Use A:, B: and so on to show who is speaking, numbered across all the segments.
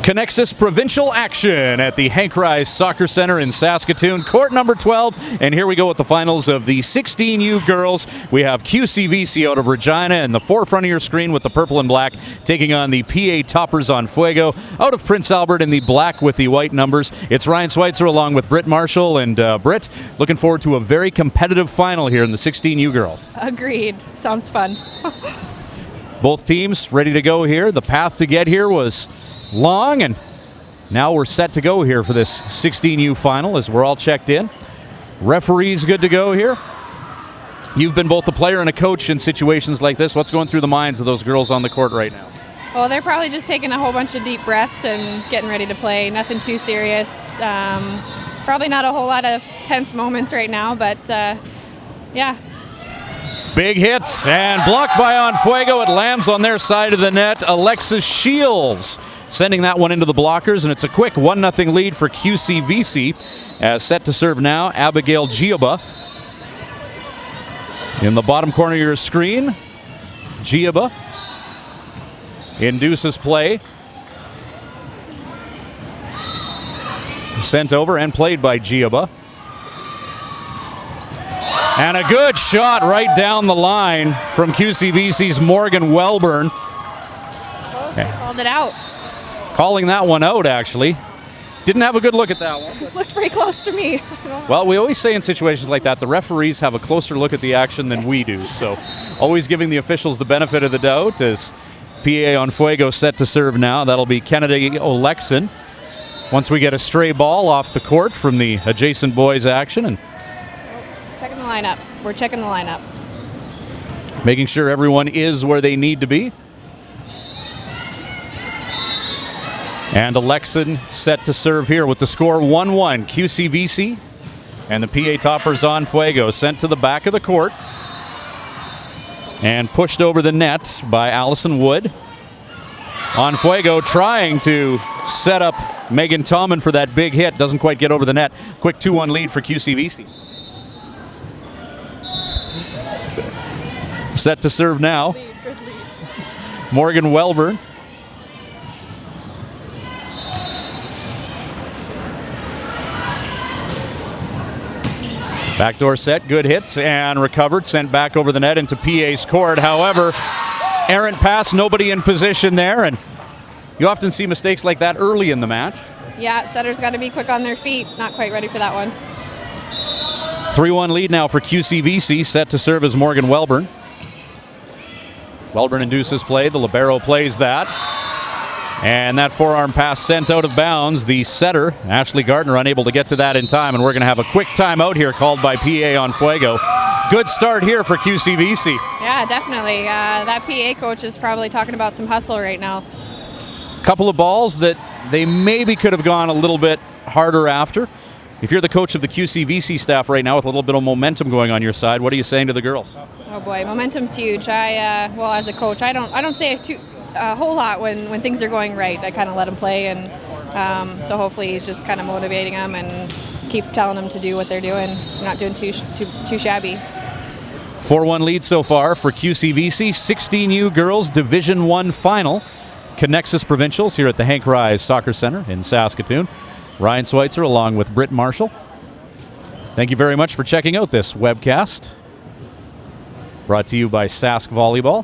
A: Conexus Provincial action at the Hank Rise Soccer Center in Saskatoon, court number 12. And here we go with the finals of the 16U girls. We have QCVC out of Regina in the forefront of your screen with the purple and black, taking on the PA toppers on Fuego out of Prince Albert in the black with the white numbers. It's Ryan Schweitzer along with Britt Marshall, and Britt, looking forward to a very competitive final here in the 16U girls.
B: Agreed. Sounds fun.
A: Both teams ready to go here. The path to get here was long, and now we're set to go here for this 16U final as we're all checked in. Referees good to go here. You've been both a player and a coach in situations like this. What's going through the minds of those girls on the court right now?
B: Well, they're probably just taking a whole bunch of deep breaths and getting ready to play. Nothing too serious. Probably not a whole lot of tense moments right now, but yeah.
A: Big hit and blocked by on Fuego. It lands on their side of the net. Alexis Shields sending that one into the blockers, and it's a quick 1-0 lead for QCVC. Set to serve now, Abigail Giaba. In the bottom corner of your screen, Giaba induces play. Sent over and played by Giaba. And a good shot right down the line from QCVC's Morgan Welburn.
B: Called it out.
A: Calling that one out, actually. Didn't have a good look at that one.
B: Looked pretty close to me.
A: Well, we always say in situations like that, the referees have a closer look at the action than we do. So always giving the officials the benefit of the doubt as PA on Fuego set to serve now. That'll be Kennedy Olexon. Once we get a stray ball off the court from the adjacent boys action, and
B: Checking the lineup. We're checking the lineup.
A: making sure everyone is where they need to be. And Olexon set to serve here with the score 1-1. QCVC and the PA toppers on Fuego sent to the back of the court and pushed over the net by Allison Wood. On Fuego trying to set up Megan Tommen for that big hit. Doesn't quite get over the net. Quick 2-1 lead for QCVC. Set to serve now.
B: Good lead.
A: Morgan Welburn. Backdoor set, good hit, and recovered, sent back over the net into PA's court. However, errant pass, nobody in position there, and you often see mistakes like that early in the match.
B: Yeah, setters got to be quick on their feet. Not quite ready for that one.
A: 3-1 lead now for QCVC, set to serve as Morgan Welburn. Welburn induces play, the libero plays that. And that forearm pass sent out of bounds. The setter, Ashley Gardner, unable to get to that in time, and we're going to have a quick timeout here called by PA on Fuego. Good start here for QCVC.
B: Yeah, definitely. That PA coach is probably talking about some hustle right now.
A: Couple of balls that they maybe could have gone a little bit harder after. If you're the coach of the QCVC staff right now with a little bit of momentum going on your side, what are you saying to the girls?
B: Oh boy, momentum's huge. Well, as a coach, I don't say a whole lot when things are going right. I kind of let them play, and so hopefully he's just kind of motivating them and keep telling them to do what they're doing. It's not doing too shabby.
A: 4-1 lead so far for QCVC. 16U girls Division I final. Conexus Provincials here at the Hank Rise Soccer Center in Saskatoon. Ryan Schweitzer along with Britt Marshall. Thank you very much for checking out this webcast. Brought to you by Sask Volleyball.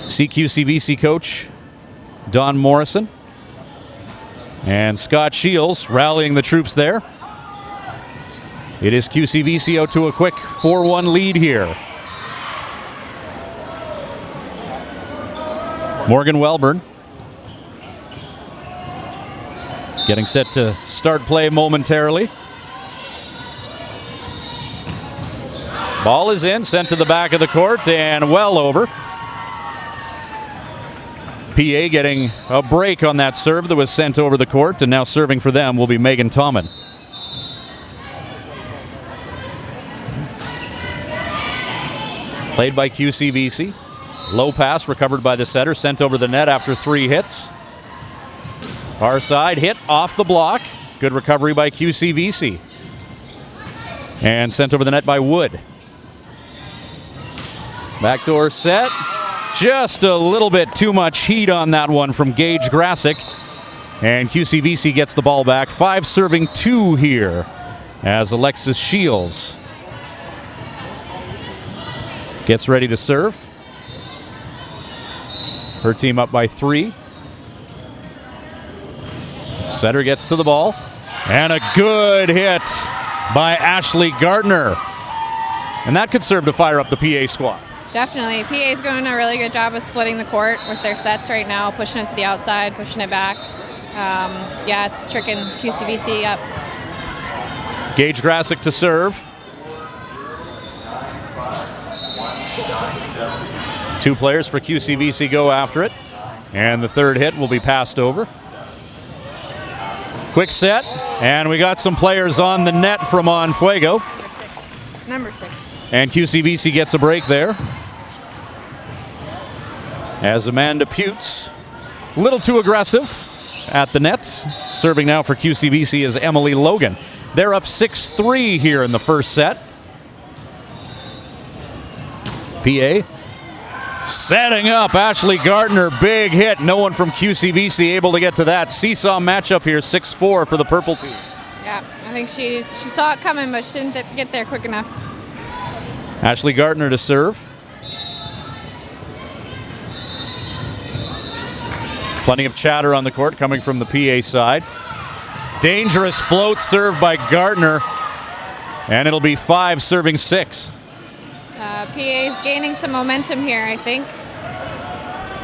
A: CQCVC coach Don Morrison and Scott Shields rallying the troops there. It is QCVC out to a quick 4-1 lead here. Morgan Welburn getting set to start play momentarily. Ball is in, sent to the back of the court and well over. PA getting a break on that serve that was sent over the court, and now serving for them will be Megan Tommen. Played by QCVC. Low pass recovered by the setter, sent over the net after 3 hits. Far side hit off the block. Good recovery by QCVC. And sent over the net by Wood. Backdoor set. Just a little bit too much heat on that one from Gage Grasick. And QCVC gets the ball back. 5 serving 2 here as Alexis Shields gets ready to serve. Her team up by 3. Setter gets to the ball. And a good hit by Ashley Gardner. And that could serve to fire up the PA squad.
B: Definitely. PA's doing a really good job of splitting the court with their sets right now, pushing it to the outside, pushing it back. Yeah, it's tricking QCVC up.
A: Gage Grasick to serve. 2 players for QCVC go after it. And the third hit will be passed over. Quick set. And we got some players on the net from Fuego.
B: Number 6.
A: And QCVC gets a break there. As Amanda Putes, a little too aggressive at the net. Serving now for QCVC is Emily Logan. They're up 6-3 here in the first set. PA setting up Ashley Gardner. Big hit. No one from QCVC able to get to that. Seesaw matchup here, 6-4 for the purple team.
B: Yeah, I think she saw it coming, but she didn't get there quick enough.
A: Ashley Gardner to serve. Plenty of chatter on the court coming from the PA side. Dangerous float serve by Gardner. And it'll be 5 serving 6.
B: PA's gaining some momentum here, I think.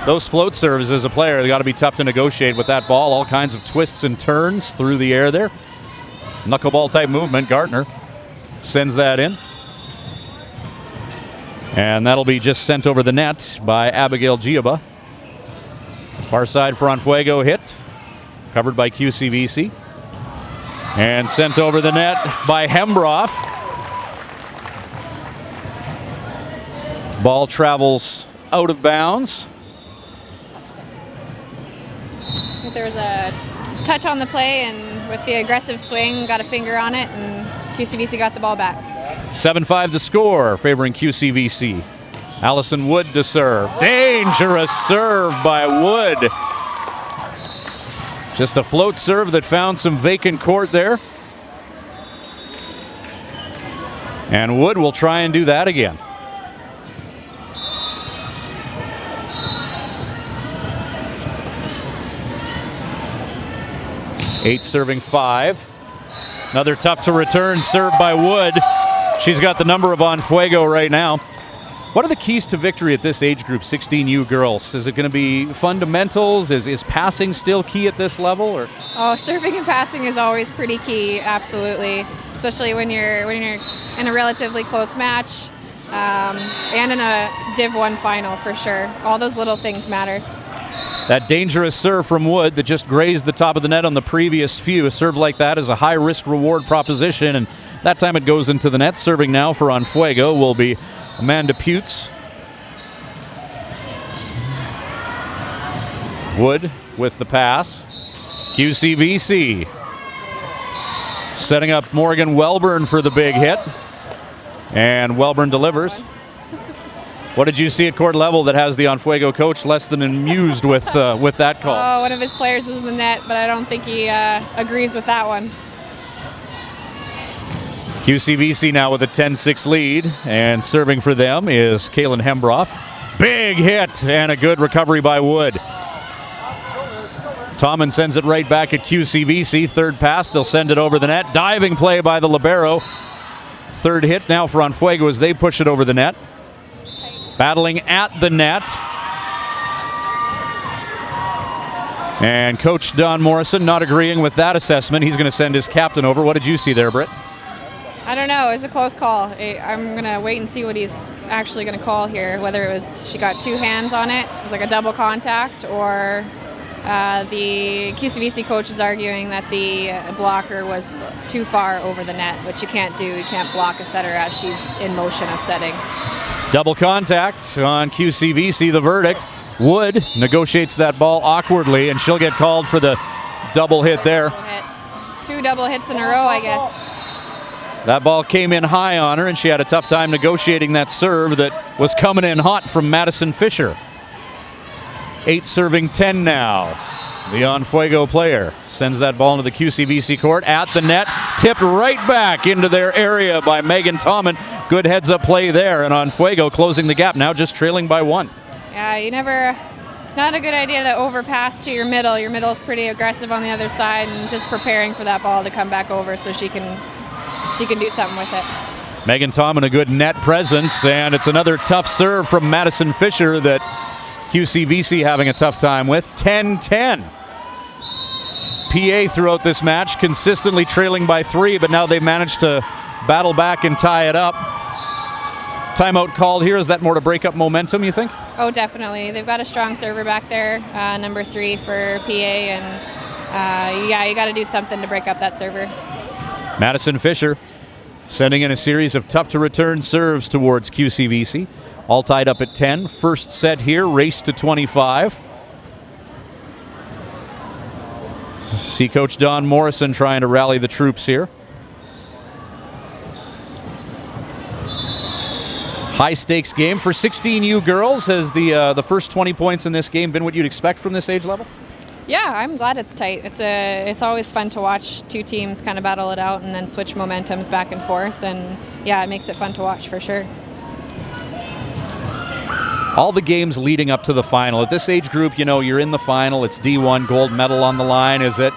A: Those float serves as a player, they got to be tough to negotiate with that ball. All kinds of twists and turns through the air there. Knuckleball type movement. Gardner sends that in. And that'll be just sent over the net by Abigail Giaba. Far side for Fuego hit. Covered by QCVC. And sent over the net by Hembroff. Ball travels out of bounds.
B: I think there was a touch on the play, and with the aggressive swing, got a finger on it, and QCVC got the ball back.
A: 7-5 the score, favoring QCVC. Allison Wood to serve. Dangerous serve by Wood. Just a float serve that found some vacant court there. And Wood will try and do that again. Eight serving 5. Another tough to return serve by Wood. She's got the number of Fuego right now. What are the keys to victory at this age group, 16U girls? Is it going to be fundamentals? Is passing still key at this level? Or?
B: Oh, serving and passing is always pretty key, absolutely. Especially when you're in a relatively close match and in a Div 1 final for sure. All those little things matter.
A: That dangerous serve from Wood that just grazed the top of the net on the previous few. A serve like that is a high-risk reward proposition, and that time it goes into the net. Serving now for Fuego will be Amanda Putes. Wood with the pass. QCVC setting up Morgan Welburn for the big hit. And Welburn delivers. What did you see at court level that has the Fuego coach less than amused with that call?
B: Oh, one of his players was in the net, but I don't think he agrees with that one.
A: QCVC now with a 10-6 lead, and serving for them is Kaylin Hembroff. Big hit and a good recovery by Wood. Tommen sends it right back at QCVC. Third pass, they'll send it over the net. Diving play by the libero. Third hit now for Fuego as they push it over the net. Battling at the net. And Coach Don Morrison not agreeing with that assessment. He's going to send his captain over. What did you see there, Britt?
B: I don't know. It was a close call. I'm going to wait and see what he's actually going to call here, whether it was she got 2 hands on it, it was like a double contact, or the QCVC coach is arguing that the blocker was too far over the net, which you can't do. You can't block a setter as she's in motion of setting.
A: Double contact on QCVC, the verdict. Wood negotiates that ball awkwardly, and she'll get called for the double hit there.
B: 2 double hits in a row, I guess.
A: That ball came in high on her, and she had a tough time negotiating that serve that was coming in hot from Madison Fisher. 8 serving 10 now. The Fuego player sends that ball into the QCVC court at the net, tipped right back into their area by Megan Tommen. Good heads-up play there, and Fuego closing the gap, now just trailing by 1.
B: Yeah, not a good idea to overpass to your middle. Your middle's pretty aggressive on the other side, and just preparing for that ball to come back over so she can do something with it. Megan
A: Tommen, a good net presence, and it's another tough serve from Madison Fisher that QCVC having a tough time with. 10-10. PA throughout this match consistently trailing by 3, but now they've managed to battle back and tie it up. Timeout called here. Is that more to break up momentum, you think?
B: Oh, definitely. They've got a strong server back there, number 3 for PA, and yeah, you got to do something to break up that server.
A: Madison Fisher sending in a series of tough-to-return serves towards QCVC. All tied up at 10. First set here, race to 25. See Coach Don Morrison trying to rally the troops here. High-stakes game for 16U girls. Has the first 20 points in this game been what you'd expect from this age level?
B: Yeah, I'm glad it's tight. It's always fun to watch 2 teams kind of battle it out and then switch momentums back and forth, and yeah, it makes it fun to watch for sure.
A: All the games leading up to the final. At this age group, you're in the final. It's D1 gold medal on the line. Is it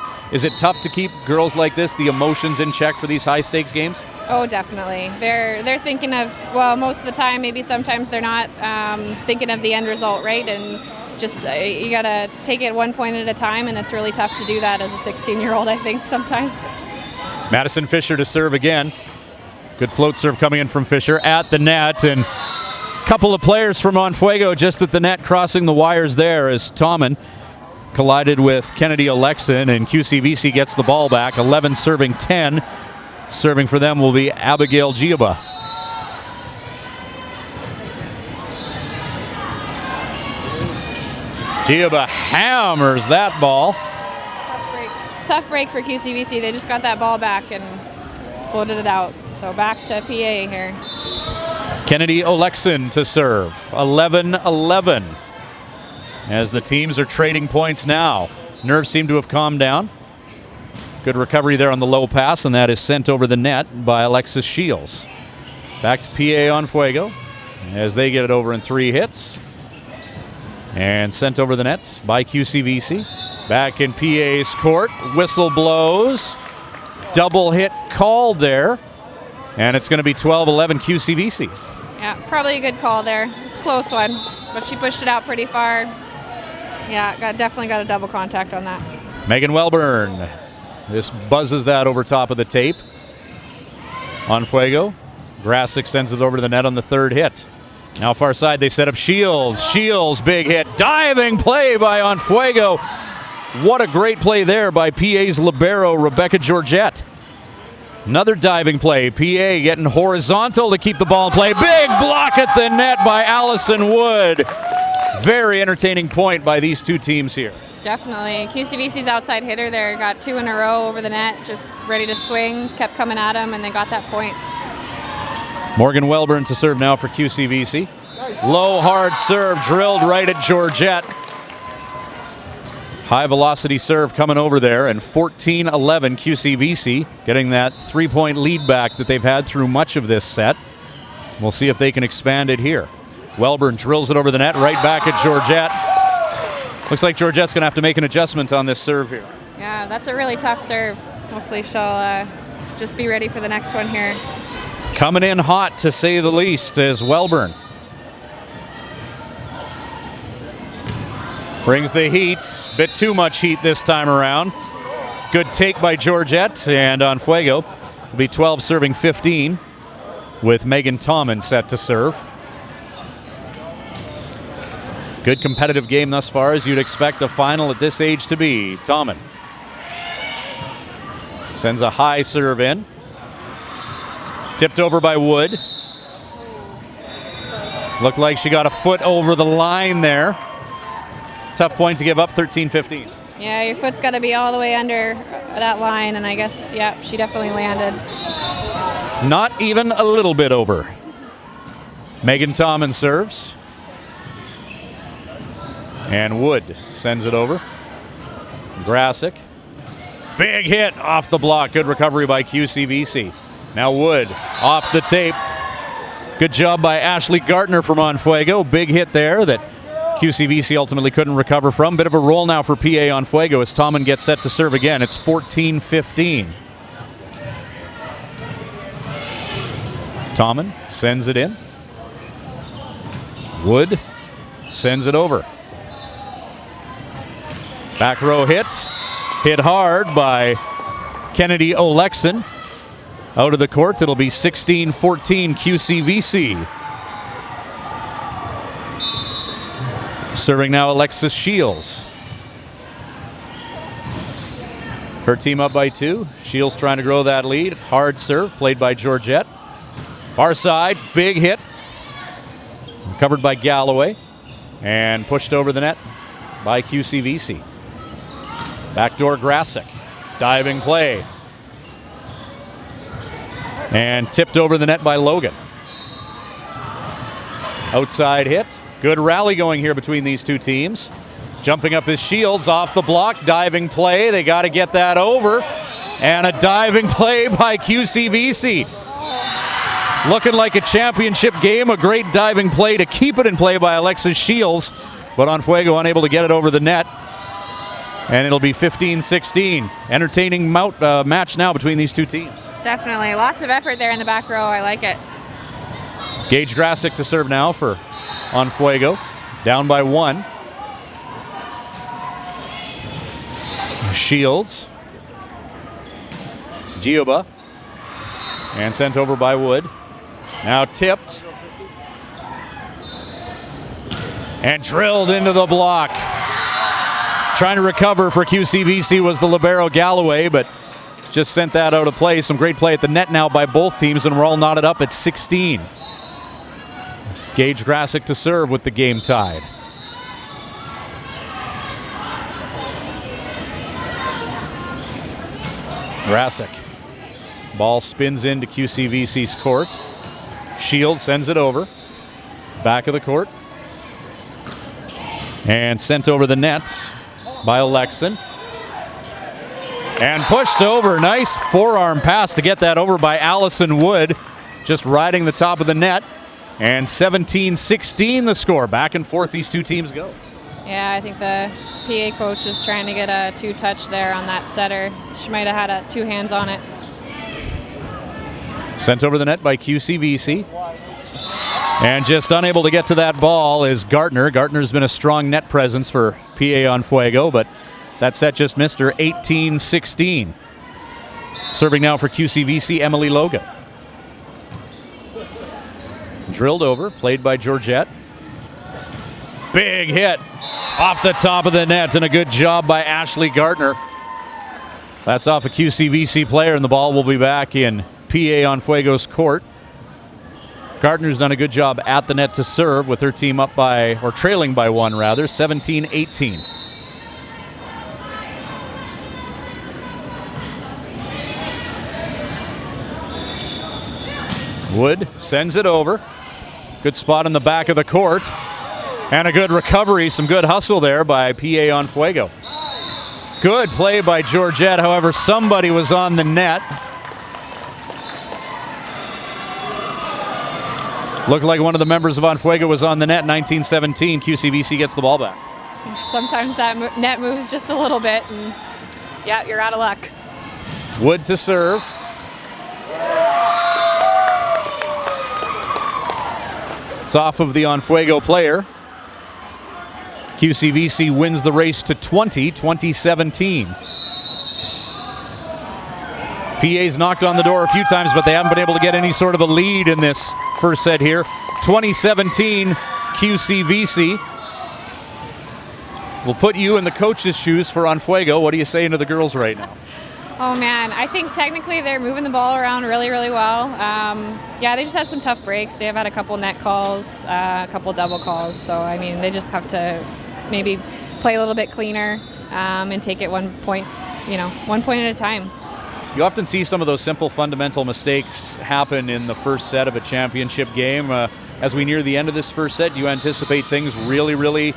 A: tough to keep girls like this, the emotions in check for these high-stakes games?
B: Oh, definitely. They're thinking of, well, most of the time, maybe sometimes they're not thinking of the end result, right? And just you got to take it one point at a time, and it's really tough to do that as a 16-year-old, I think, sometimes.
A: Madison Fisher to serve again. Good float serve coming in from Fisher at the net, and couple of players from Fuego just at the net crossing the wires there as Tommen collided with Kennedy Alexin, and QCVC gets the ball back. 11 serving 10. Serving for them will be Abigail Giaba. Giaba hammers that ball.
B: Tough break for QCVC. They just got that ball back and floated it out. So back to PA here.
A: Kennedy Alexin to serve. 11-11. As the teams are trading points now. Nerves seem to have calmed down. Good recovery there on the low pass, and that is sent over the net by Alexis Shields. Back to PA Fuego as they get it over in 3 hits. And sent over the net by QCVC. Back in PA's court. Whistle blows. Double hit called there. And it's going to be 12-11 QCVC.
B: Yeah, probably a good call there. It's a close one, but she pushed it out pretty far. Yeah, definitely got a double contact on that.
A: Megan Welburn. This buzzes that over top of the tape. Fuego. Grassick sends it over to the net on the 3rd hit. Now far side, they set up Shields. Shields, big hit. Diving play by Fuego. What a great play there by PA's libero, Rebecca Georgette. Another diving play. PA getting horizontal to keep the ball in play. Big block at the net by Allison Wood. Very entertaining point by these 2 teams here.
B: Definitely. QCVC's outside hitter there got 2 in a row over the net, just ready to swing, kept coming at him, and they got that point.
A: Morgan Welburn to serve now for QCVC. Low, hard serve drilled right at Georgette. High velocity serve coming over there, and 14-11 QCVC getting that 3-point lead back that they've had through much of this set. We'll see if they can expand it here. Welburn drills it over the net, right back at Georgette. Looks like Georgette's going to have to make an adjustment on this serve here.
B: Yeah, that's a really tough serve. Hopefully she'll just be ready for the next one here.
A: Coming in hot, to say the least, is Welburn. Brings the heat. Bit too much heat this time around. Good take by Georgette, and Fuego will be 12 serving 15 with Megan Tommen set to serve. Good competitive game thus far, as you'd expect a final at this age to be. Tommen sends a high serve in. Tipped over by Wood. Looked like she got a foot over the line there. Tough point to give up, 13-15.
B: Yeah, your foot's got to be all the way under that line, and I guess, yeah, she definitely landed.
A: Not even a little bit over. Megan Tommen serves. And Wood sends it over. Grasick. Big hit off the block. Good recovery by QCVC. Now Wood off the tape. Good job by Ashley Gartner from Fuego. Big hit there that QCVC ultimately couldn't recover from. Bit of a roll now for PA Fuego as Tommen gets set to serve again. It's 14-15. Tommen sends it in. Wood sends it over. Back row hit. Hit hard by Kennedy Olexon. Out of the court, it'll be 16-14 QCVC. Serving now Alexis Shields. Her team up by 2. Shields trying to grow that lead. Hard serve played by Georgette. Far side, big hit. Covered by Galloway. And pushed over the net by QCVC. Backdoor Grasick. Diving play. And tipped over the net by Logan. Outside hit. Good rally going here between these two teams. Jumping up is Shields off the block. Diving play. They got to get that over. And a diving play by QCVC. Looking like a championship game. A great diving play to keep it in play by Alexis Shields. But Fuego unable to get it over the net. And it'll be 15-16. Entertaining match now between these two teams.
B: Definitely. Lots of effort there in the back row. I like it.
A: Gage Grasick to serve now for Fuego. Down by 1. Shields. Gioba. And sent over by Wood. Now tipped. And drilled into the block. Trying to recover for QCVC was the libero Galloway, but just sent that out of play. Some great play at the net now by both teams, and we're all knotted up at 16. Gage Grasick to serve with the game tied. Grasick. Ball spins into QCVC's court. Shields sends it over. Back of the court. And sent over the net by Olexon. And pushed over. Nice forearm pass to get that over by Allison Wood. Just riding the top of the net. And 17-16 the score. Back and forth these two teams go.
B: Yeah, I think the PA coach is trying to get a 2-touch there on that setter. She might have had 2 hands on it.
A: Sent over the net by QCVC. And just unable to get to that ball is Gartner. Gartner's been a strong net presence for PA Fuego, but that set just missed her. 18-16. Serving now for QCVC, Emily Logan. Drilled over, played by Georgette. Big hit off the top of the net, and a good job by Ashley Gartner. That's off a QCVC player, and the ball will be back in PA Fuego's court. Gardner's done a good job at the net to serve with her team up by, or trailing by 1 rather, 17-18. Wood sends it over. Good spot in the back of the court. And a good recovery, some good hustle there by PA Fuego. Good play by Georgette, however, somebody was on the net. Looked like one of the members of Fuego was on the net. 19-17, QCVC gets the ball back.
B: Sometimes that net moves just a little bit, and yeah, you're out of luck.
A: Wood to serve. It's off of the Fuego player. QCVC wins the race to 20-17. PA's knocked on the door a few times, but they haven't been able to get any sort of a lead in this first set here. 2017 QCVC. We'll put you in the coach's shoes for Fuego. What are you saying to the girls right now?
B: Oh man, I think technically they're moving the ball around really, really well. Yeah, they just had some tough breaks. They have had a couple net calls, a couple double calls. So, I mean, they just have to maybe play a little bit cleaner and take it 1 point, 1 point at a time.
A: You often see some of those simple fundamental mistakes happen in the first set of a championship game. As we near the end of this first set, do you anticipate things really, really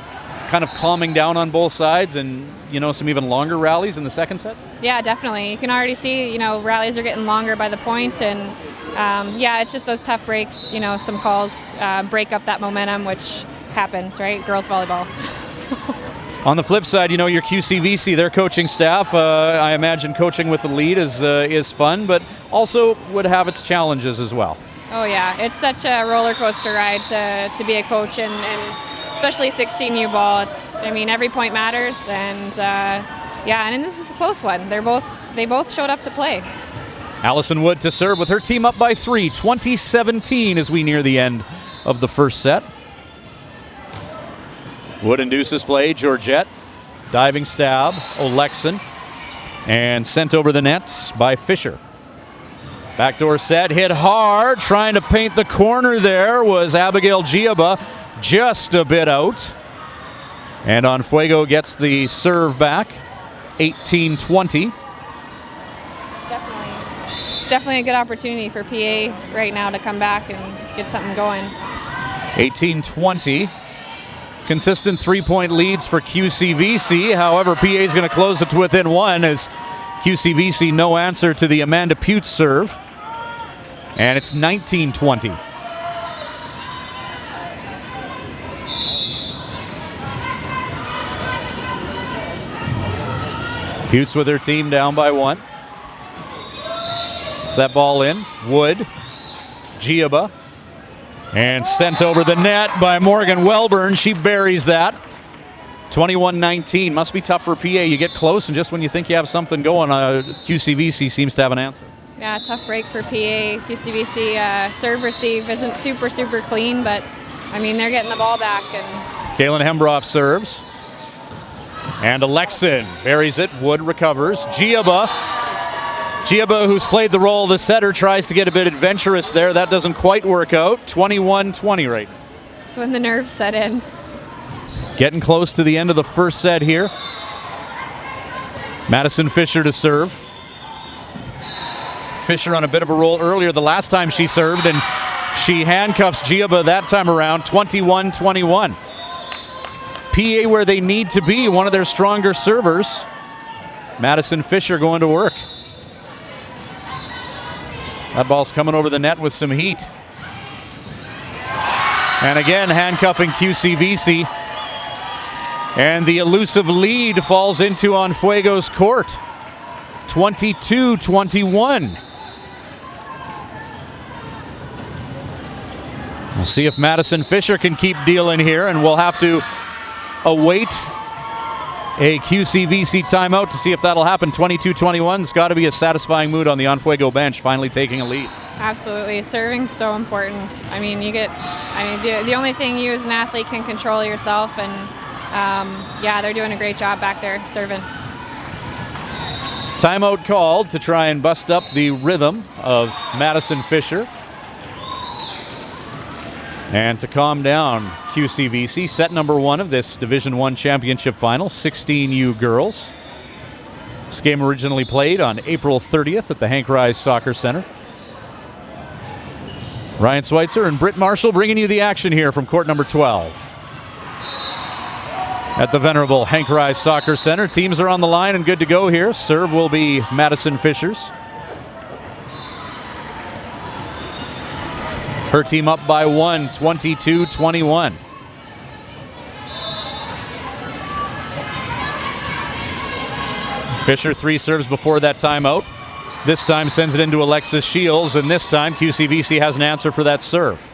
A: kind of calming down on both sides and, some even longer rallies in the second set?
B: Yeah, definitely. You can already see, rallies are getting longer by the point, and it's just those tough breaks, some calls break up that momentum, which happens, right? Girls volleyball. So.
A: On the flip side, your QCVC, their coaching staff, I imagine coaching with the lead is fun, but also would have its challenges as well.
B: Oh yeah, it's such a roller coaster ride to be a coach, and especially 16U ball. Every point matters, and and this is a close one. They both showed up to play.
A: Allison Wood to serve with her team up by 3, 20-17 as we near the end of the first set. Wood induces play, Georgette, diving stab, Olexin, and sent over the net by Fisher. Backdoor set, hit hard, trying to paint the corner there was Abigail Giaba, just a bit out. And on Fuego gets the serve back, 18-20.
B: It's definitely a good opportunity for PA right now to come back and get something going.
A: 18-20. Consistent three-point leads for QCVC. However, PA is going to close it to within one as QCVC no answer to the Amanda Putz serve. And it's 19-20. Putz with her team down by 1. Is that ball in? Wood. Giaba. And sent over the net by Morgan Welburn. She buries that. 21-19. Must be tough for PA. You get close, and just when you think you have something going, QCVC seems to have an answer.
B: Yeah, tough break for PA. QCVC serve receive isn't super clean, but they're getting the ball back. And
A: Kaylin Hembroff serves. And Alexin buries it. Wood recovers. Giaba, who's played the role of the setter, tries to get a bit adventurous there. That doesn't quite work out. 21-20 right.
B: That's when the nerves set in.
A: Getting close to the end of the first set here. Madison Fisher to serve. Fisher on a bit of a roll earlier the last time she served, and she handcuffs Giaba that time around. 21-21. PA where they need to be, one of their stronger servers. Madison Fisher going to work. That ball's coming over the net with some heat. And again, handcuffing QCVC. And the elusive lead falls into on Fuego's court. 22-21. We'll see if Madison Fisher can keep dealing here, and we'll have to await a QCVC timeout to see if that'll happen. 22-21. It's got to be a satisfying mood on the Fuego bench, finally taking a lead.
B: Absolutely. Serving's so important. The only thing you as an athlete can control yourself, and they're doing a great job back there serving.
A: Timeout called to try and bust up the rhythm of Madison Fisher. And to calm down QCVC, set number 1 of this Division I championship final, 16U girls. This game originally played on April 30th at the Hank Rise Soccer Center. Ryan Schweitzer and Britt Marshall bringing you the action here from court number 12. At the venerable Hank Rise Soccer Center, teams are on the line and good to go here. Serve will be Madison Fisher's. Her team up by 1, 22-21. Fisher 3 serves before that timeout. This time sends it into Alexis Shields, and this time QCVC has an answer for that serve.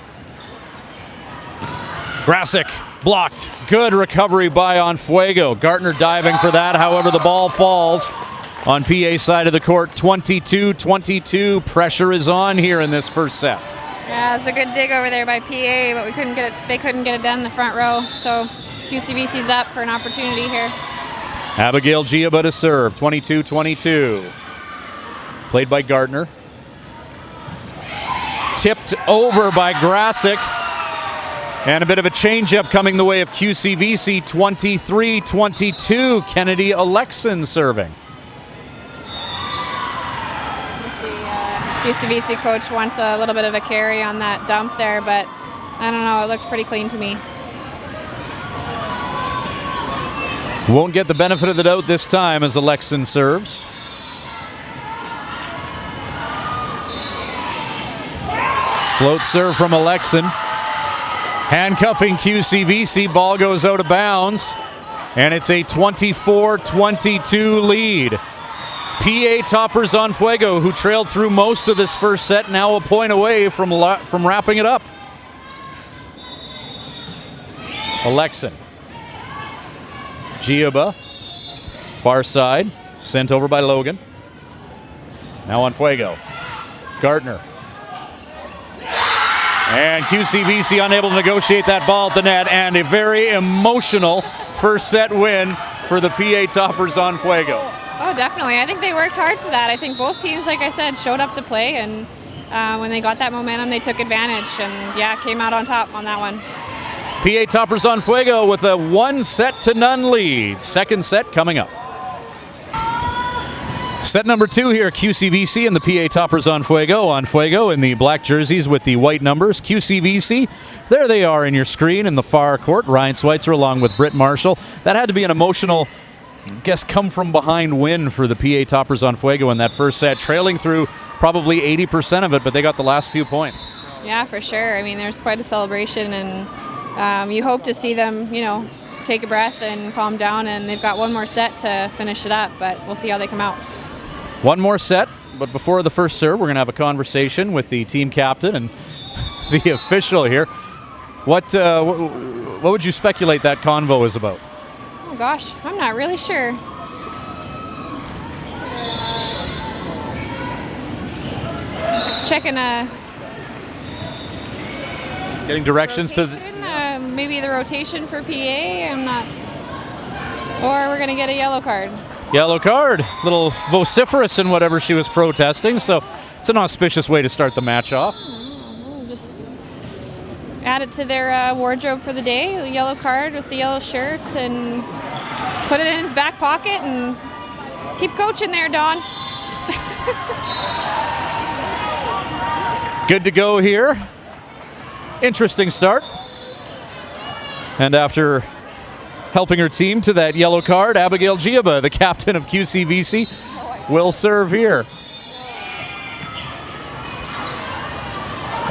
A: Grasick blocked. Good recovery by Fuego. Gartner diving for that. However, the ball falls on PA side of the court. 22-22. Pressure is on here in this first set.
B: Yeah, it's a good dig over there by PA, but they couldn't get it done in the front row. So QCVC's up for an opportunity here.
A: Abigail Giaba to serve. 22-22. Played by Gardner. Tipped over by Grasick. And a bit of a changeup coming the way of QCVC. 23-22. Kennedy Alexin serving.
B: QCVC coach wants a little bit of a carry on that dump there, but I don't know, it looks pretty clean to me.
A: Won't get the benefit of the doubt this time as Alexin serves. Float serve from Alexin. Handcuffing QCVC. Ball goes out of bounds. And it's a 24-22 lead. PA toppers on Fuego, who trailed through most of this first set, now a point away from wrapping it up. Alexin. Giaba. Far side. Sent over by Logan. Now on Fuego. Gardner. And QCVC unable to negotiate that ball at the net, and a very emotional first set win for the PA toppers on Fuego.
B: Oh, definitely. I think they worked hard for that. I think both teams, like I said, showed up to play, and when they got that momentum, they took advantage, and yeah, came out on top on that one.
A: PA toppers on Fuego with a 1-0 lead. Second set coming up. Set number 2 here, QCVC and the PA toppers on Fuego. On Fuego in the black jerseys with the white numbers. QCVC, there they are in your screen in the far court. Ryan Schweitzer along with Britt Marshall. That had to be an emotional, come-from-behind win for the PA toppers on Fuego in that first set, trailing through probably 80% of it, but they got the last few points.
B: Yeah, for sure. I mean, there's quite a celebration, and you hope to see them, take a breath and calm down, and they've got one more set to finish it up, but we'll see how they come out.
A: One more set, but before the first serve, we're going to have a conversation with the team captain and the official here. What would you speculate that convo is about?
B: Oh gosh, I'm not really sure. Checking
A: getting directions to
B: maybe the rotation for PA. I'm not. Or we're going to get a yellow card.
A: Yellow card. Little vociferous in whatever she was protesting, so it's an auspicious way to start the match off.
B: We'll just add it to their wardrobe for the day. A yellow card with the yellow shirt, and put it in his back pocket and keep coaching there, Don.
A: Good to go here. Interesting start. And after helping her team to that yellow card, Abigail Giaba, the captain of QCVC, will serve here.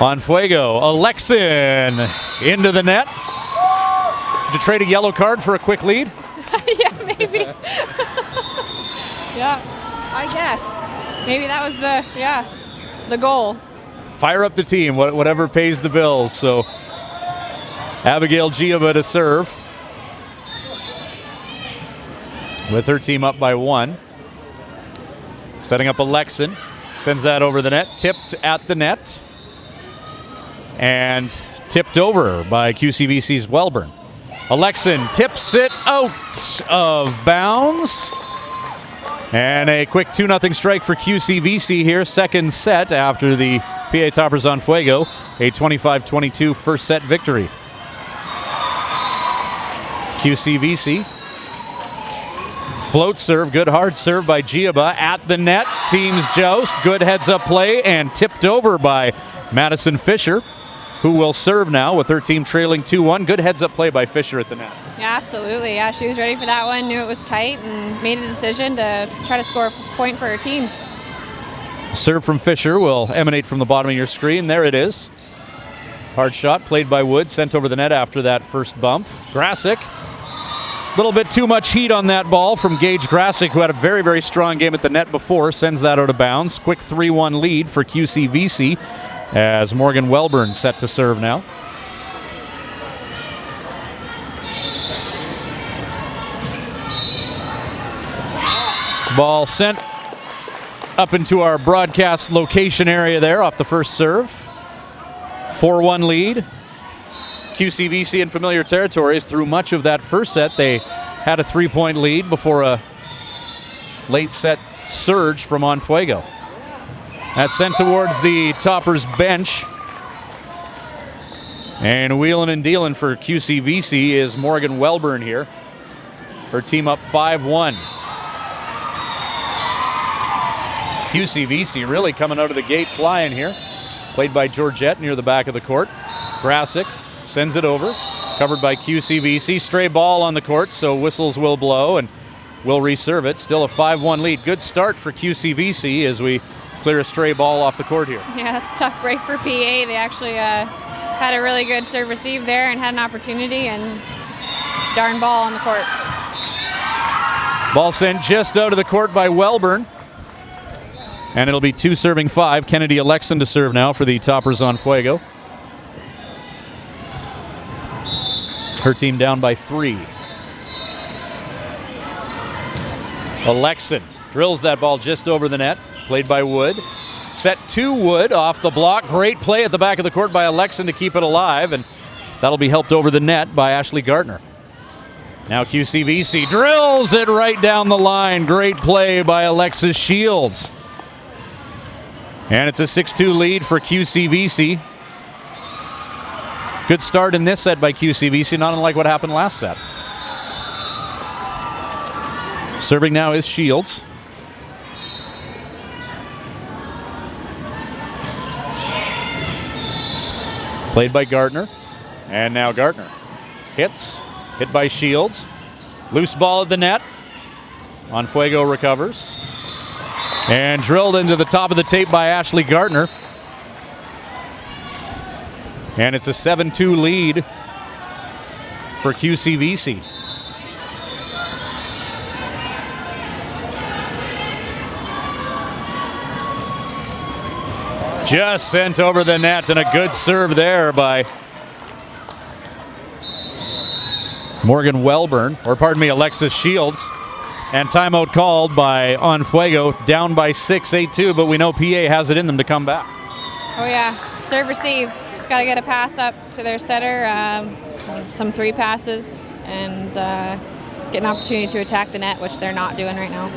A: On Fuego, Alexin into the net. To trade a yellow card for a quick lead?
B: Yeah, maybe. Yeah, I guess. Maybe that was the goal.
A: Fire up the team, whatever pays the bills. So Abigail Giaba to serve, with her team up by 1. Setting up Alexin. Sends that over the net. Tipped at the net. And tipped over by QCVC's Welburn. Alexin tips it out of bounds. And a quick 2-0 strike for QCVC here. Second set after the PA toppers on Fuego. A 25-22 first set victory. QCVC. Float serve, good hard serve by Giaba at the net. Teams joust, good heads-up play, and tipped over by Madison Fisher, who will serve now with her team trailing 2-1. Good heads-up play by Fisher at the net.
B: Yeah, absolutely. Yeah, she was ready for that one, knew it was tight, and made a decision to try to score a point for her team.
A: Serve from Fisher will emanate from the bottom of your screen. There it is. Hard shot played by Wood, sent over the net after that first bump. Grasick. A little bit too much heat on that ball from Gage Grasick, who had a very, very strong game at the net before. Sends that out of bounds. Quick 3-1 lead for QCVC as Morgan Welburn set to serve now. Ball sent up into our broadcast location area there off the first serve. 4-1 lead. QCVC in familiar territories. Through much of that first set, they had a 3-point lead before a late set surge from on Fuego. That's sent towards the toppers bench. And wheeling and dealing for QCVC is Morgan Welburn here. Her team up 5-1. QCVC really coming out of the gate flying here. Played by Georgette near the back of the court. Grasick sends it over. Covered by QCVC. Stray ball on the court, so whistles will blow and we'll reserve it. Still a 5-1 lead. Good start for QCVC as we clear a stray ball off the court here.
B: Yeah, that's a tough break for PA. They actually had a really good serve receive there and had an opportunity, and darn ball on the court.
A: Ball sent just out of the court by Welburn. And it'll be 2 serving 5. Kennedy Alexin to serve now for the Toppers on Fuego. Her team down by 3. Alexin drills that ball just over the net. Played by Wood. Set to Wood off the block. Great play at the back of the court by Alexin to keep it alive. And that'll be helped over the net by Ashley Gartner. Now QCVC drills it right down the line. Great play by Alexis Shields. And it's a 6-2 lead for QCVC. Good start in this set by QCVC, not unlike what happened last set. Serving now is Shields. Played by Gardner. And now Gardner hits. Hit by Shields. Loose ball at the net. On Fuego recovers. And drilled into the top of the tape by Ashley Gardner. And it's a 7-2 lead for QCVC. Just sent over the net, and a good serve there by Morgan Welburn, or pardon me, Alexis Shields. And timeout called by on Fuego, down by 6, 8-2, but we know PA has it in them to come back.
B: Oh yeah, serve receive. Just got to get a pass up to their setter, some 3 passes, and get an opportunity to attack the net, which they're not doing right now.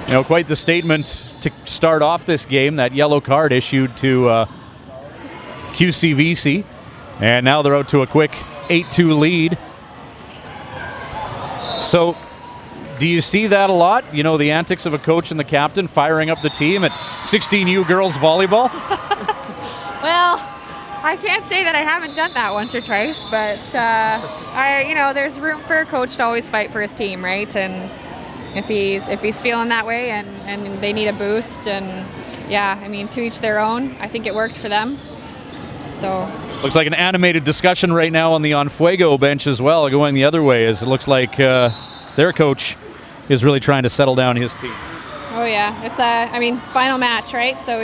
A: You know, quite the statement to start off this game, that yellow card issued to QCVC. And now they're out to a quick 8-2 lead. So, do you see that a lot? You know, the antics of a coach and the captain firing up the team at 16U girls volleyball?
B: Well, I can't say that I haven't done that once or twice, but there's room for a coach to always fight for his team, right? And if he's feeling that way and they need a boost, and yeah, I mean, to each their own. I think it worked for them. So
A: looks like an animated discussion right now on the On Fuego bench as well, going the other way, as it looks like their coach is really trying to settle down his team.
B: Oh yeah, it's final match, right? So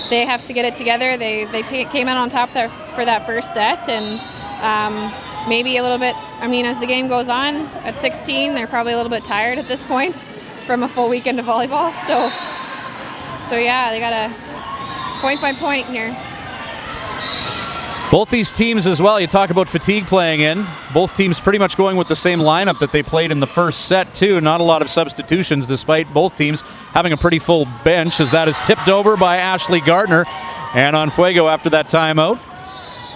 B: they have to get it together. They came out on top there for that first set, and maybe a little bit, as the game goes on, at 16, they're probably a little bit tired at this point from a full weekend of volleyball. So yeah, they got a point by point here.
A: Both these teams as well, you talk about fatigue playing in. Both teams pretty much going with the same lineup that they played in the first set too. Not a lot of substitutions despite both teams having a pretty full bench, as that is tipped over by Ashley Gardner. And on Fuego after that timeout,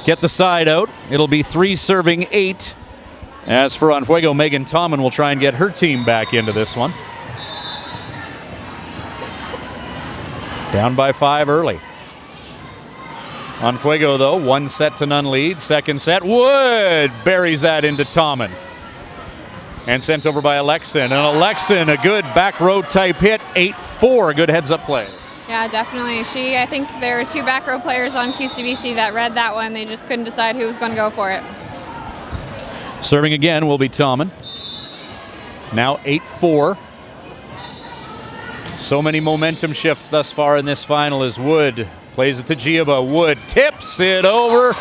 A: get the side out. It'll be 3 serving 8. As for on Fuego, Megan Tomlin will try and get her team back into this one. Down by 5 early. On Fuego, though, 1-0 lead. Second set, Wood buries that into Tomlin. And sent over by Alexin. And Alexin, a good back row type hit, 8-4, a good heads-up play.
B: Yeah, definitely. I think there were 2 back row players on QCVC that read that one. They just couldn't decide who was going to go for it.
A: Serving again will be Tomlin. Now 8-4. So many momentum shifts thus far in this final as Wood plays it to Giaba. Wood tips it over.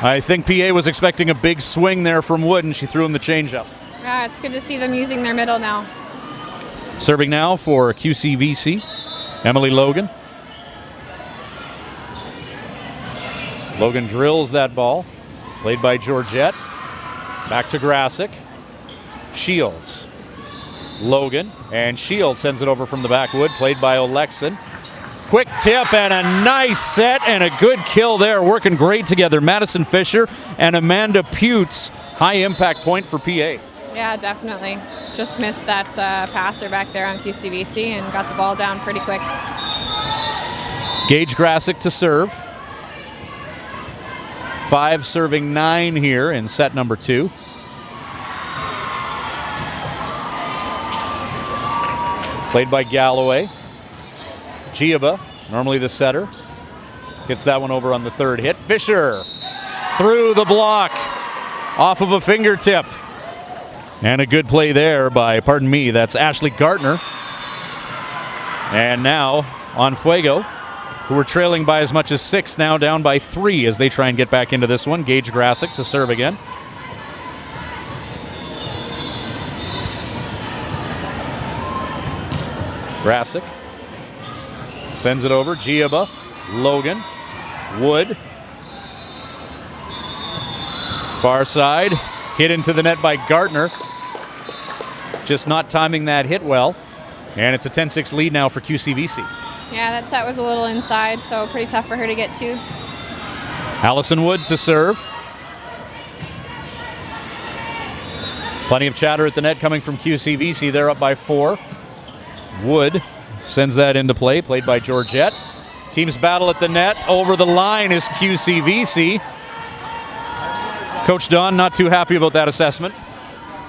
A: I think PA was expecting a big swing there from Wood, and she threw him the changeup.
B: Yeah, it's good to see them using their middle now.
A: Serving now for QCVC, Emily Logan. Logan drills that ball. Played by Georgette. Back to Grasick. Shields. Logan. And Shields sends it over from the back. Wood, played by Alexin. Quick tip and a nice set and a good kill there. Working great together. Madison Fisher and Amanda Putz. High impact point for PA.
B: Yeah, definitely. Just missed that passer back there on QCVC and got the ball down pretty quick.
A: Gage Grasick to serve. 5 serving 9 here in set number 2. Played by Galloway. Giaba, normally the setter, gets that one over on the third hit. Fisher through the block, off of a fingertip. And a good play there by, pardon me, that's Ashley Gartner. And now on Fuego, who were trailing by as much as 6, now down by 3 as they try and get back into this one. Gage Grassick to serve again. Grassick sends it over. Giaba, Logan, Wood. Far side, hit into the net by Gartner. Just not timing that hit well. And it's a 10-6 lead now for QCVC.
B: Yeah, that set was a little inside, so pretty tough for her to get to.
A: Allison Wood to serve. Plenty of chatter at the net coming from QCVC. They're up by 4. Wood sends that into play, played by Georgette. Teams battle at the net. Over the line is QCVC. Coach Don not too happy about that assessment.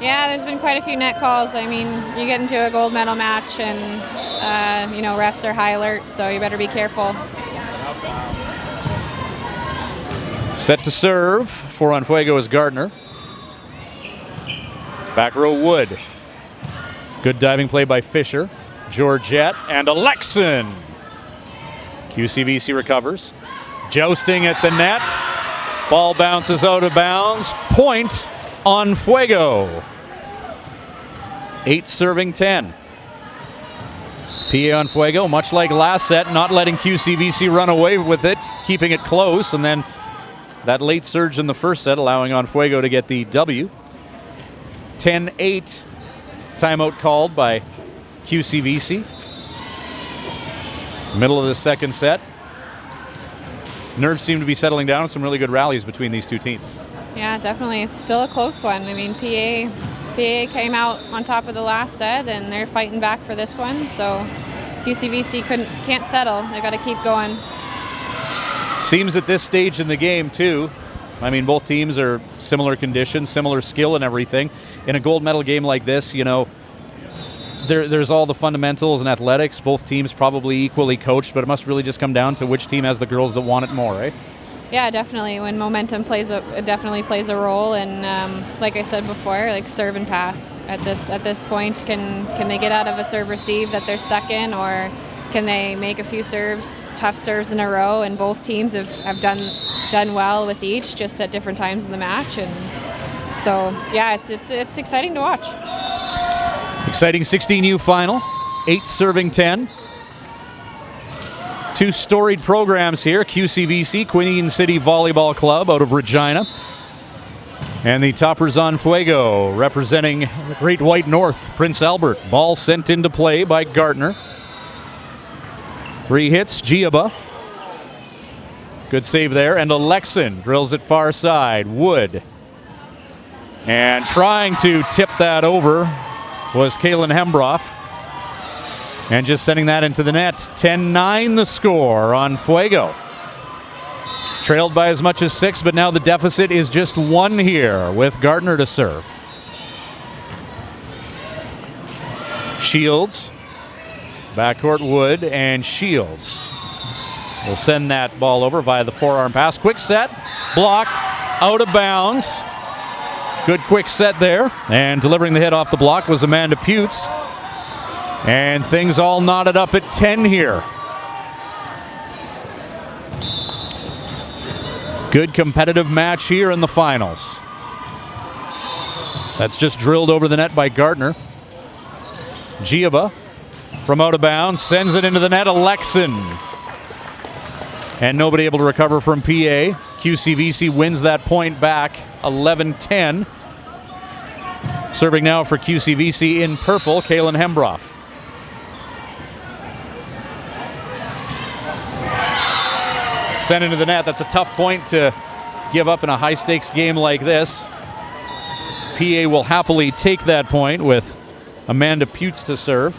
B: Yeah, there's been quite a few net calls. I mean, you get into a gold medal match and, refs are high alert, so you better be careful.
A: Set to serve for on Fuego is Gardner. Back row Wood. Good diving play by Fisher. Georgette and Alexin. QCVC recovers. Jousting at the net. Ball bounces out of bounds. Point on Fuego. 8 serving 10. PA on Fuego, much like last set, not letting QCVC run away with it, keeping it close, and then that late surge in the first set allowing on Fuego to get the W. 10-8 timeout called by QCVC. Middle of the second set. Nerves seem to be settling down. Some really good rallies between these two teams.
B: Yeah, definitely. It's still a close one. I mean, PA came out on top of the last set, and they're fighting back for this one. So QCVC can't settle. They got to keep going.
A: Seems at this stage in the game, too. I mean, both teams are similar conditions, similar skill and everything. In a gold medal game like this, there's all the fundamentals and athletics. Both teams probably equally coached, but it must really just come down to which team has the girls that want it more, right?
B: Yeah, definitely. When momentum it definitely plays a role, and like I said before, like serve and pass at this point. Can they get out of a serve receive that they're stuck in, or can they make a few tough serves in a row? And both teams have done well with each, just at different times in the match. And so yeah, it's exciting to watch.
A: Exciting 16U final, 8 serving 10. 2 storied programs here, QCVC, Queen City Volleyball Club out of Regina. And the toppers on Fuego, representing the Great White North, Prince Albert. Ball sent into play by Gartner. Re-hits Giaba. Good save there, and Alexin drills it far side. Wood. And trying to tip that over was Kaylin Hembroff. And just sending that into the net. 10-9 the score on Fuego. Trailed by as much as 6, but now the deficit is just 1 here with Gardner to serve. Shields. Backcourt Wood and Shields. Will send that ball over via the forearm pass. Quick set. Blocked. Out of bounds. Good quick set there. And delivering the hit off the block was Amanda Putz. And things all knotted up at 10 here. Good competitive match here in the finals. That's just drilled over the net by Gardner. Giaba from out of bounds sends it into the net. Alexin. And nobody able to recover from PA. QCVC wins that point back 11-10. Serving now for QCVC in purple, Kaylin Hembroff. Sent into the net. That's a tough point to give up in a high-stakes game like this. PA will happily take that point with Amanda Putz to serve.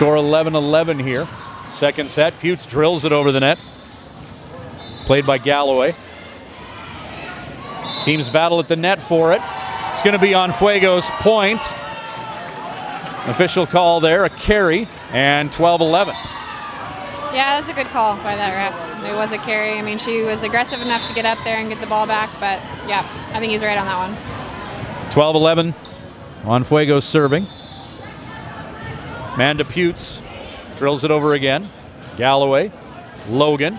A: Score 11-11 here. Second set, Putes drills it over the net. Played by Galloway. Teams battle at the net for it. It's going to be on Fuego's point. Official call there, a carry, and 12-11.
B: Yeah, that's a good call by that ref. It was a carry. I mean, she was aggressive enough to get up there and get the ball back, but yeah, I think he's right on that one.
A: 12-11 on Fuego serving. Amanda Putes drills it over again. Galloway, Logan,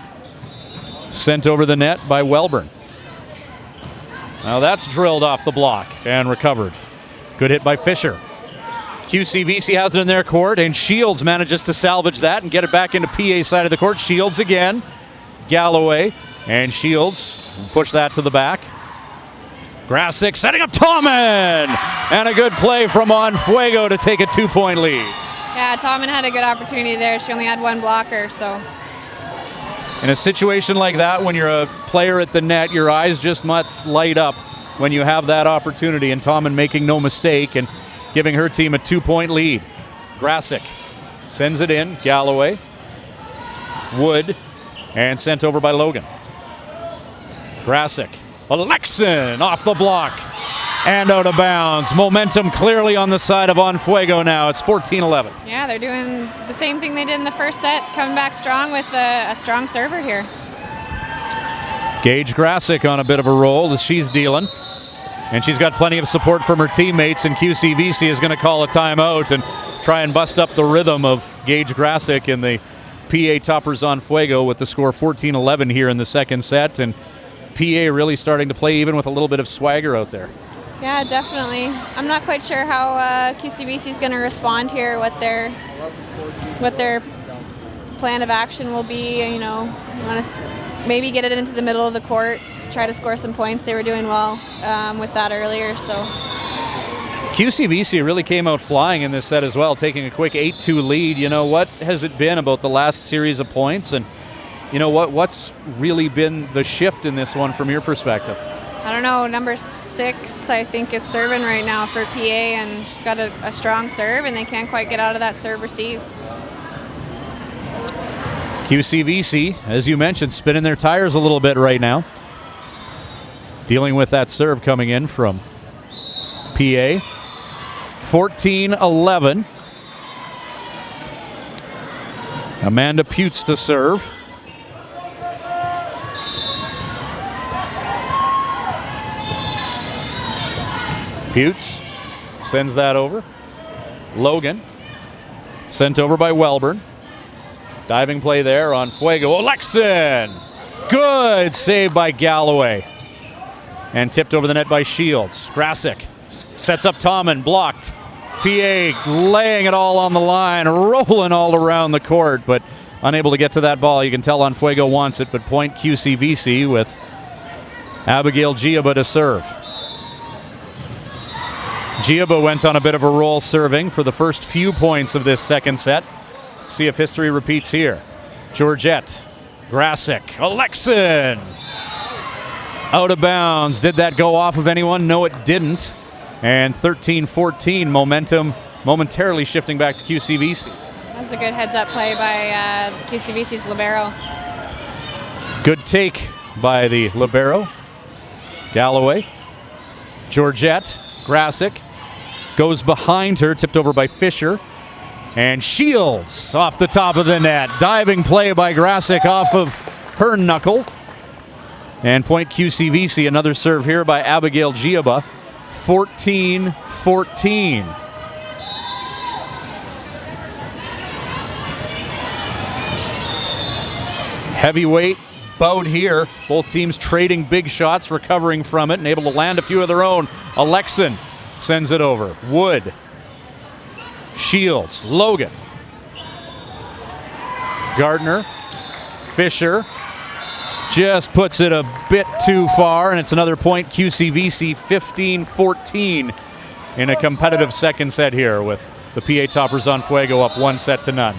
A: sent over the net by Welburn. Now that's drilled off the block and recovered. Good hit by Fisher. QCVC has it in their court, and Shields manages to salvage that and get it back into PA side of the court. Shields again. Galloway and Shields push that to the back. Grasick setting up Tommen! And a good play from on Fuego to take a 2-point lead.
B: Yeah, Tommen had a good opportunity there. She only had one blocker, so.
A: In a situation like that, when you're a player at the net, your eyes just must light up when you have that opportunity, and Tommen making no mistake and giving her team a 2-point lead. Grasick sends it in. Galloway, Wood, and sent over by Logan. Grasick, Alexin off the block and out of bounds. Momentum clearly on the side of On Fuego now. It's 14-11.
B: Yeah, they're doing the same thing they did in the first set, coming back strong with a strong server here.
A: Gage Grasick on a bit of a roll as she's dealing. And she's got plenty of support from her teammates, and QCVC is going to call a timeout and try and bust up the rhythm of Gage Grasick and the PA toppers On Fuego with the score 14-11 here in the second set. And PA really starting to play even with a little bit of swagger out there.
B: Yeah, definitely. I'm not quite sure how QCVC is going to respond here, what their plan of action will be. You know, want to maybe get it into the middle of the court, try to score some points. They were doing well with that earlier. So
A: QCVC really came out flying in this set as well, taking a quick 8-2 lead. You know, what has it been about the last series of points? And, you know, what's really been the shift in this one from your perspective?
B: I don't know, number 6, I think, is serving right now for PA, and she's got a strong serve, and they can't quite get out of that serve receive.
A: QCVC, as you mentioned, spinning their tires a little bit right now. Dealing with that serve coming in from PA. 14-11. Amanda Putes to serve. Putes sends that over. Logan sent over by Welburn. Diving play there on Fuego. Alexin! Good save by Galloway. And tipped over the net by Shields. Grasick sets up Tommen, blocked. PA laying it all on the line, rolling all around the court, but unable to get to that ball. You can tell On Fuego wants it, but point QCVC with Abigail Giaba to serve. Giaba went on a bit of a roll serving for the first few points of this second set. See if history repeats here. Georgette, Grasick, Alexin. Out of bounds. Did that go off of anyone? No, it didn't. And 13-14, momentum momentarily shifting back to QCVC.
B: That was a good heads-up play by QCVC's libero.
A: Good take by the libero. Galloway. Georgette, Grasick. Goes behind her, tipped over by Fisher. And Shields off the top of the net. Diving play by Grasick off of her knuckle. And point QCVC, another serve here by Abigail Giaba. 14-14. Heavyweight bout here. Both teams trading big shots, recovering from it, and able to land a few of their own. Alexin sends it over. Wood. Shields. Logan. Gardner. Fisher. Just puts it a bit too far, and it's another point. QCVC 15-14 in a competitive second set here with the PA toppers On Fuego up 1-0.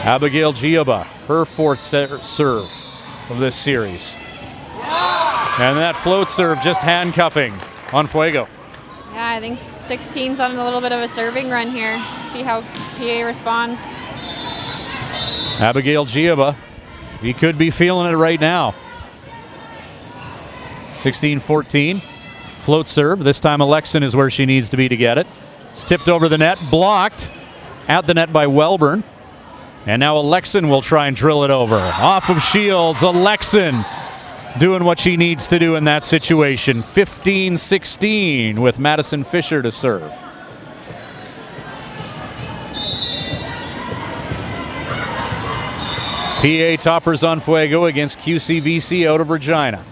A: Abigail Giaba, her fourth serve of this series. And that float serve just handcuffing On Fuego.
B: Yeah, Yeah, I think 16's on a little bit of a serving run here. See how PA responds.
A: Abigail Giaba, he could be feeling it right now. 16-14, float serve. This time Alexin is where she needs to be to get it. It's tipped over the net, blocked at the net by Wellborn. And now Alexin will try and drill it over. Off of Shields, Alexin doing what she needs to do in that situation. 15-16 with Madison Fisher to serve. PA toppers on Fuego against QCVC out of Regina.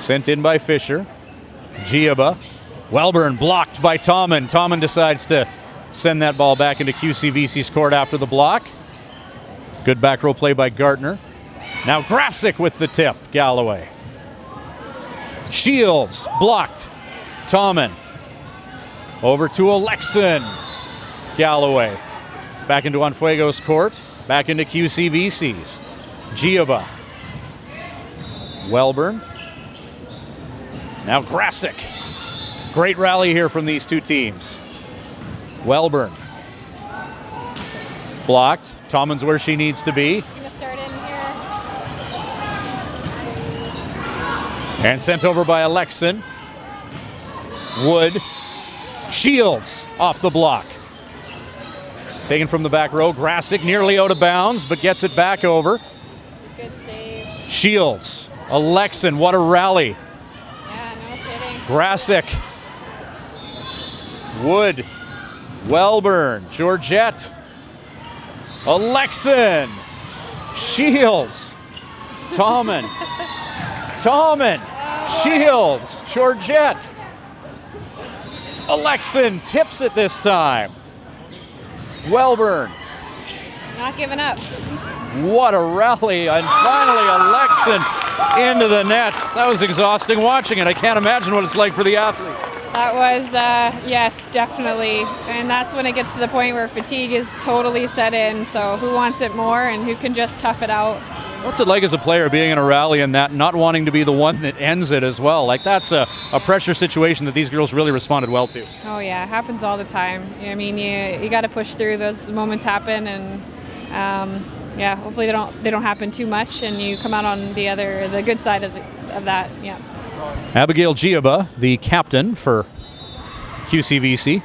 A: Sent in by Fisher. Giaba. Wellborn blocked by Tommen. Tommen decides to send that ball back into QCVC's court after the block. Good back row play by Gartner. Now Grasick with the tip. Galloway. Shields blocked. Tommen. Over to Alexin. Galloway. Back into Onfuego's court. Back into QCVC's. Giaba. Wellborn. Now Grasick. Great rally here from these two teams. Wellborn. Blocked. Tommen's where she needs to be.
B: Gonna start in here.
A: And sent over by Alexin. Wood. Shields off the block. Taken from the back row. Grasick nearly out of bounds, but gets it back over.
B: Good save.
A: Shields. Alexin, what a rally.
B: Yeah, no kidding.
A: Grasick. Wood. Wellborn. Georgette. Alexin. Shields. Tommen. Tommen. Shields. Georgette. Alexin tips it this time. Wellborn.
B: Not giving up.
A: What a rally. And finally Alexin into the net. That was exhausting watching it. I can't imagine what it's like for the athletes.
B: That was, yes, definitely. And that's when it gets to the point where fatigue is totally set in. So who wants it more and who can just tough it out?
A: What's it like as a player being in a rally and that not wanting to be the one that ends it as well? Like that's a pressure situation that these girls really responded well to.
B: Oh yeah, it happens all the time. I mean, you got to push through. Those moments happen, and yeah, hopefully they don't happen too much, and you come out on the good side of that. Yeah.
A: Abigail Giaba, the captain for QCVC.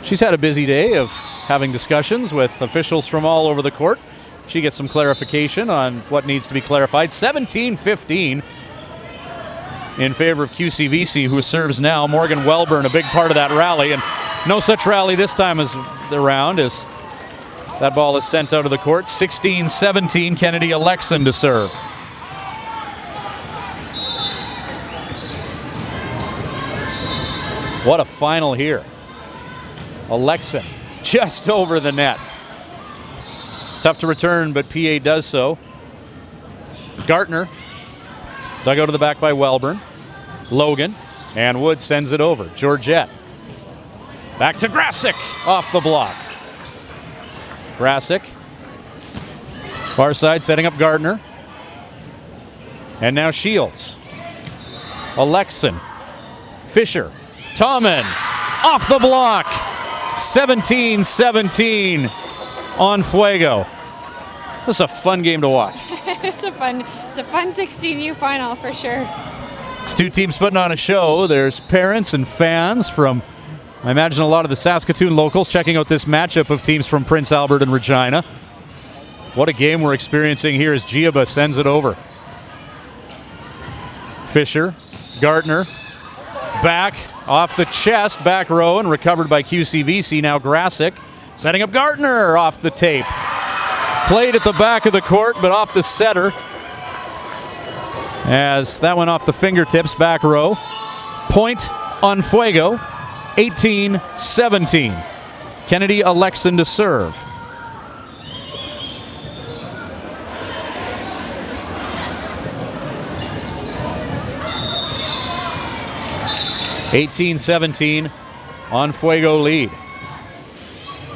A: She's had a busy day of having discussions with officials from all over the court. She gets some clarification on what needs to be clarified. 17-15 in favor of QCVC, who serves now. Morgan Wellborn, a big part of that rally, and no such rally this time as around as that ball is sent out of the court. 16-17, Kennedy Alexin to serve. What a final here. Alexin just over the net. Tough to return, but PA does so. Gartner, dug out of the back by Wellborn. Logan, and Wood sends it over. Georgette. Back to Grasick, off the block. Grasick. Far side, setting up Gardner. And now Shields. Alexin. Fisher. Tommen, off the block. 17-17 on Fuego. This is a fun game to watch.
B: It's a fun 16U final for sure.
A: It's two teams putting on a show. There's parents and fans from, I imagine, a lot of the Saskatoon locals checking out this matchup of teams from Prince Albert and Regina. What a game we're experiencing here as Giaba sends it over. Fisher, Gartner, back, off the chest, back row, and recovered by QCVC. Now Grasick, setting up Gartner off the tape. Played at the back of the court, but off the setter. As that went off the fingertips, back row. Point on Fuego, 18-17. Kennedy Alexin to serve. (18-17) on Fuego lead.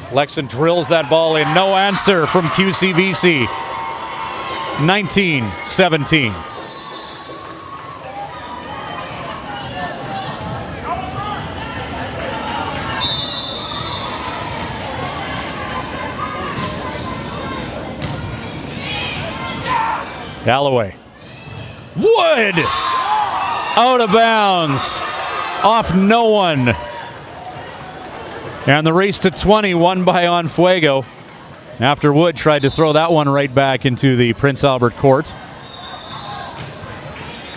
A: Alexin drills that ball in. No answer from QCVC. 19-17. Galloway. Wood! Out of bounds. Off no one. And the race to 20 won by Fuego. After Wood tried to throw that one right back into the Prince Albert court.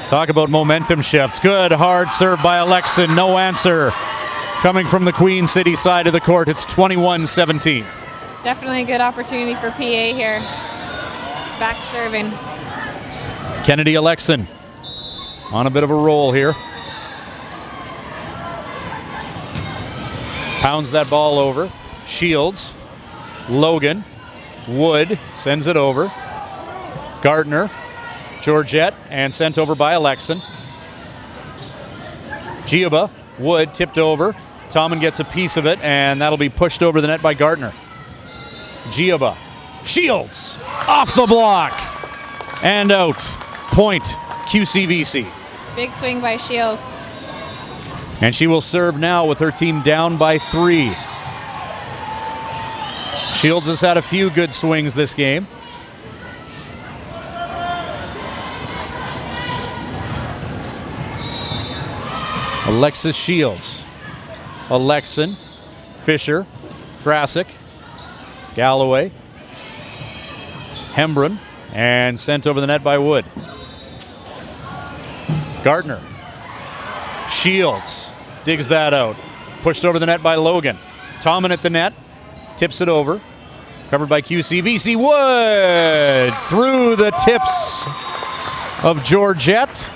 A: Talk about momentum shifts. Good hard serve by Alexin. No answer. Coming from the Queen City side of the court, it's 21-17.
B: Definitely a good opportunity for PA here. Back serving.
A: Kennedy Alexin on a bit of a roll here. Pounds that ball over. Shields. Logan. Wood sends it over. Gardner. Georgette, and sent over by Alexin. Giuba. Wood tipped over. Tommen gets a piece of it, and that'll be pushed over the net by Gardner. Giuba. Shields. Off the block. And out. Point. QCVC.
B: Big swing by Shields.
A: And she will serve now with her team down by 3. Shields has had a few good swings this game. Alexis Shields. Alexin. Fisher. Grasick. Galloway. Hembrun. And sent over the net by Wood. Gardner. Shields. Digs that out. Pushed over the net by Logan. Tommen at the net. Tips it over. Covered by QCVC. Wood. Through the tips of Georgette.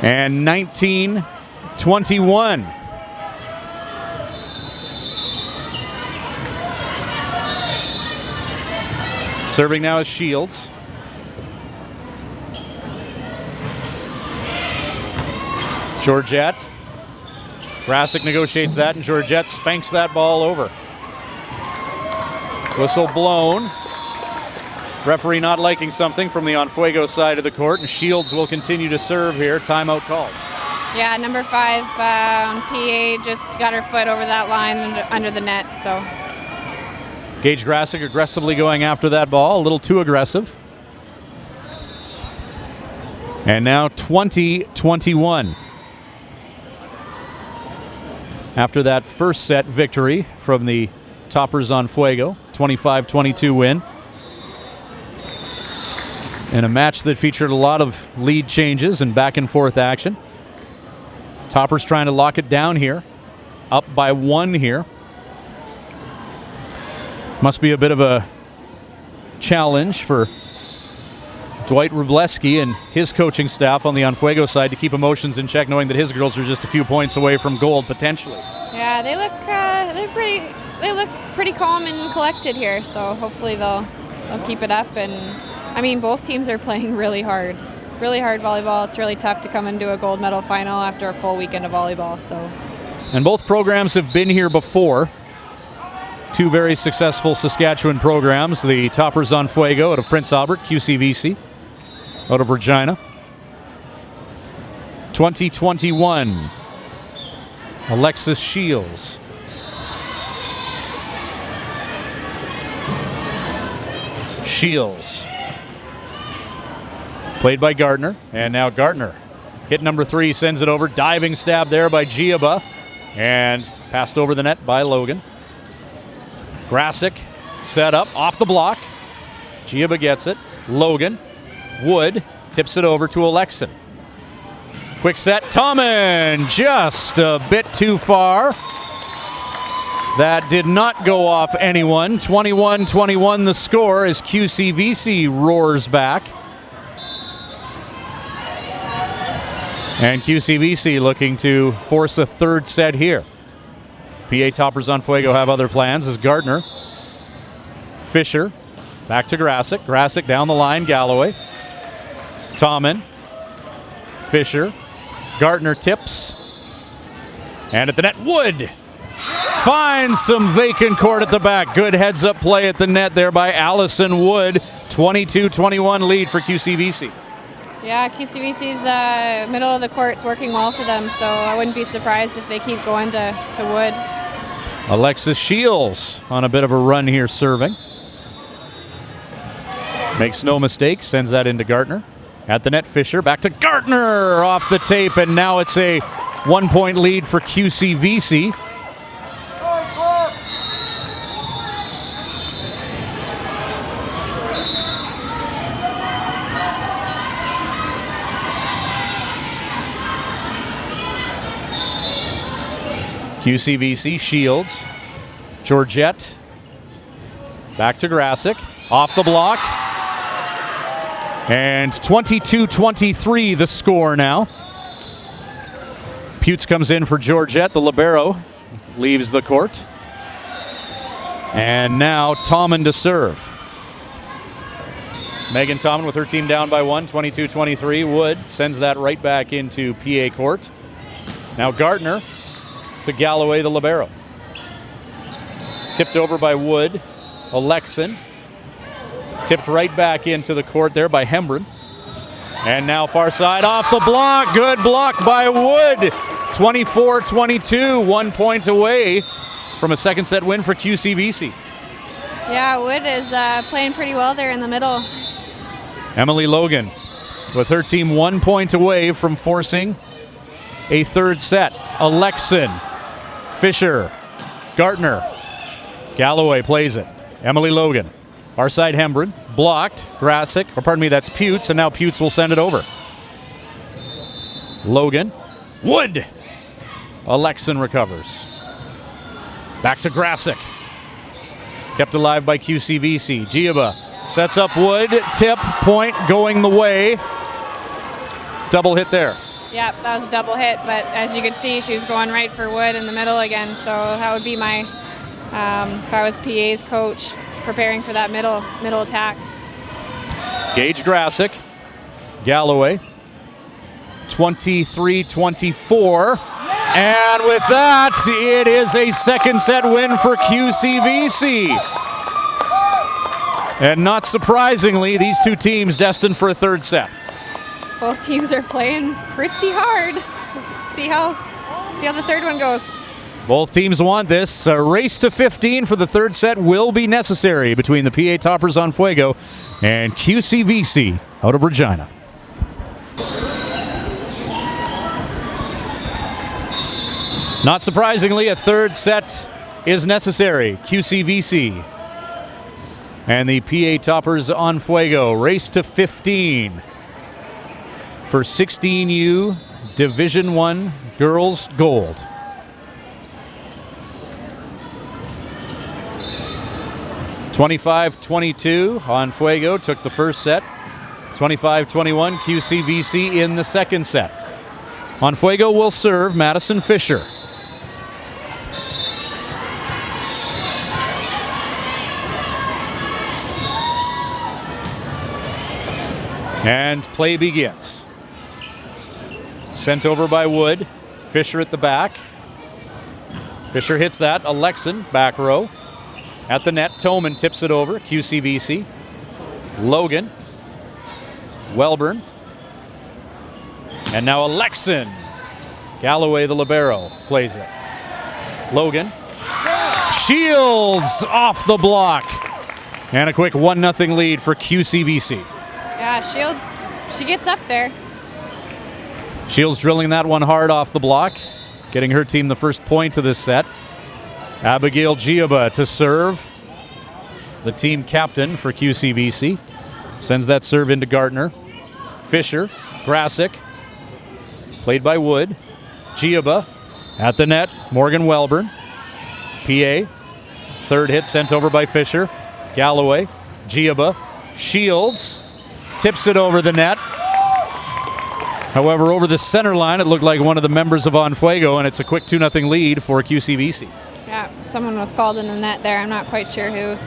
A: And 19-21. Serving now is Shields. Georgette. Grasick negotiates that, and Georgette spanks that ball over. Whistle blown. Referee not liking something from the Fuego side of the court, and Shields will continue to serve here. Timeout called.
B: Yeah, number 5 on PA just got her foot over that line under the net, so.
A: Gage Grasick aggressively going after that ball, a little too aggressive. And now 20-21. After that first set victory from the Toppers on Fuego, 25-22 win. In a match that featured a lot of lead changes and back and forth action. Toppers trying to lock it down here. Up by 1 here. Must be a bit of a challenge for Dwight Wróblewski and his coaching staff on the Fuego side to keep emotions in check, knowing that his girls are just a few points away from gold potentially.
B: Yeah, they look pretty calm and collected here. So hopefully they'll keep it up. And I mean, both teams are playing really hard volleyball. It's really tough to come into a gold medal final after a full weekend of volleyball. So.
A: And both programs have been here before. 2 very successful Saskatchewan programs, the Toppers on Fuego out of Prince Albert, QCVC out of Regina. 2021, Alexis Shields. Shields. Played by Gardner, and now Gardner. Hit number 3, sends it over. Diving stab there by Giuba, and passed over the net by Logan. Grasick set up off the block. Giuba gets it. Logan. Wood tips it over to Alexin. Quick set. Tommen just a bit too far. That did not go off anyone. 21-21 the score as QCVC roars back. And QCVC looking to force a 3rd set here. PA Toppers on Fuego have other plans as Gardner. Fisher. Back to Grasick. Grasick down the line. Galloway. Tommen. Fisher. Gardner tips. And at the net, Wood finds some vacant court at the back. Good heads-up play at the net there by Allison Wood. 22-21 lead for QCVC.
B: Yeah, QCVC's middle of the court's working well for them, so I wouldn't be surprised if they keep going to Wood.
A: Alexis Shields on a bit of a run here serving. Makes no mistake, sends that into Gartner. At the net, Fisher, back to Gartner off the tape, and now it's a 1-point lead for QCVC. QCVC Shields. Georgette. Back to Grasick. Off the block. And 22-23 the score now. Putes comes in for Georgette. The libero leaves the court. And now Tommen to serve. Megan Tommen with her team down by 1, 22-23. Wood sends that right back into PA court. Now Gartner to Galloway, the libero. Tipped over by Wood. Alexin. Tipped right back into the court there by Hembron. And now far side off the block. Good block by Wood. 24-22, 1 point away from a second set win for QCVC.
B: Yeah, Wood is playing pretty well there in the middle.
A: Emily Logan with her team 1 point away from forcing a third set. Alexin, Fisher, Gartner. Galloway plays it. Emily Logan. Our side Hembron. Blocked. Grasick. Or pardon me, that's Putes. And now Putes will send it over. Logan. Wood. Alexin recovers. Back to Grasick. Kept alive by QCVC. Giaba sets up Wood. Tip. Point going the way. Double hit there.
B: Yeah, that was a double hit. But as you can see, she was going right for Wood in the middle again. So that would be my, if I was PA's coach, preparing for that middle attack.
A: Gage Grasick. Galloway. 23-24. And with that, it is a second set win for QCVC. And not surprisingly, these two teams destined for a third set.
B: Both teams are playing pretty hard. See how the third one goes.
A: Both teams want this. A race to 15 for the third set will be necessary between the PA toppers on Fuego and QCVC out of Regina. Not surprisingly, a third set is necessary. QCVC and the PA toppers on Fuego race to 15 for 16U Division I Girls Gold. (25-22) on Fuego took the first set. 25-21 QCVC in the second set. On Fuego will serve Madison Fisher. And play begins. Sent over by Wood. Fisher at the back. Fisher hits that. Alexin, back row. At the net, Toman tips it over. QCVC. Logan. Welburn. And now Alexin. Galloway, the libero, plays it. Logan. Shields off the block. And a quick 1-0 lead for QCVC.
B: Yeah, Shields, she gets up there.
A: Shields drilling that one hard off the block, getting her team the first point of this set. Abigail Giaba to serve, the team captain for QCVC. Sends that serve into Gartner. Fisher, Grasick, played by Wood. Giaba at the net, Morgan Welburn. PA, third hit sent over by Fisher. Galloway, Giaba, Shields, tips it over the net. However, over the center line, it looked like one of the members of On Fuego, and it's a quick 2-0 lead for QCVC.
B: Yeah, someone was called in the net there. I'm not quite sure who.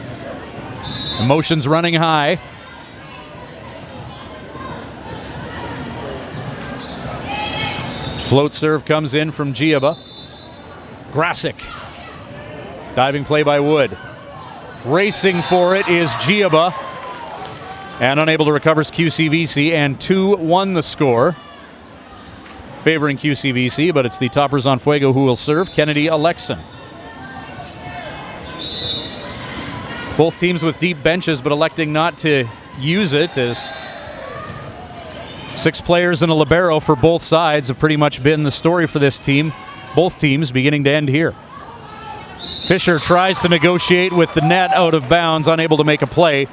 A: Emotions running high. Float serve comes in from Giaba. Grasick. Diving play by Wood. Racing for it is Giaba. And unable to recover is QCVC, and 2-1 the score. Favoring QCVC, but it's the toppers on Fuego who will serve. Kennedy Alexin. Both teams with deep benches, but electing not to use it, as 6 players and a libero for both sides have pretty much been the story for this team, both teams, beginning to end here. Fisher tries to negotiate with the net out of bounds, unable to make a play,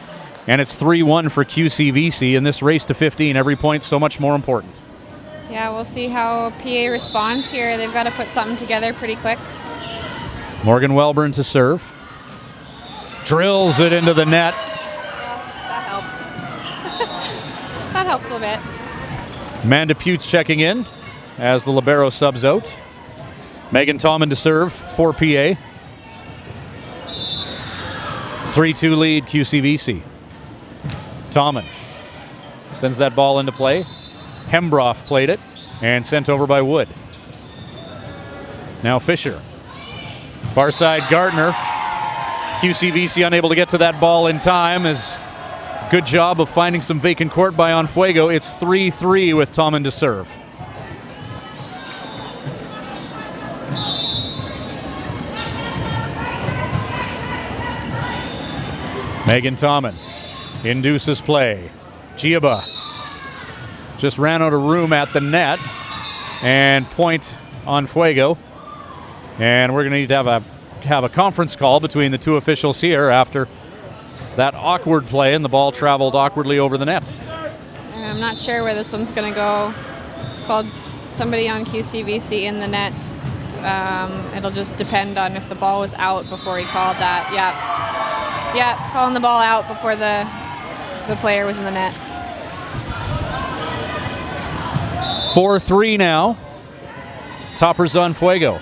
A: and it's 3-1 for QCVC in this race to 15. Every point so much more important.
B: Yeah, we'll see how PA responds here. They've got to put something together pretty quick.
A: Morgan Welburn to serve. Drills it into the net.
B: That helps. That helps a bit.
A: Amanda Putes checking in as the libero subs out. Megan Tommen to serve for PA. 3-2 lead QCVC. Tommen sends that ball into play. Hembroff played it and sent over by Wood. Now Fisher. Far side Gardner. QCVC unable to get to that ball in time. As good job of finding some vacant court by Fuego. It's 3-3 with Tommen to serve. Megan Tommen induces play. Giaba just ran out of room at the net, and point on Fuego. And we're going to need to have a conference call between the two officials here after that awkward play, and the ball traveled awkwardly over the net.
B: I'm not sure where this one's going to go. Called somebody on QCVC in the net. It'll just depend on if the ball was out before he called that. Yeah, calling the ball out before the player was in the net.
A: 4-3 now. Toppers on Fuego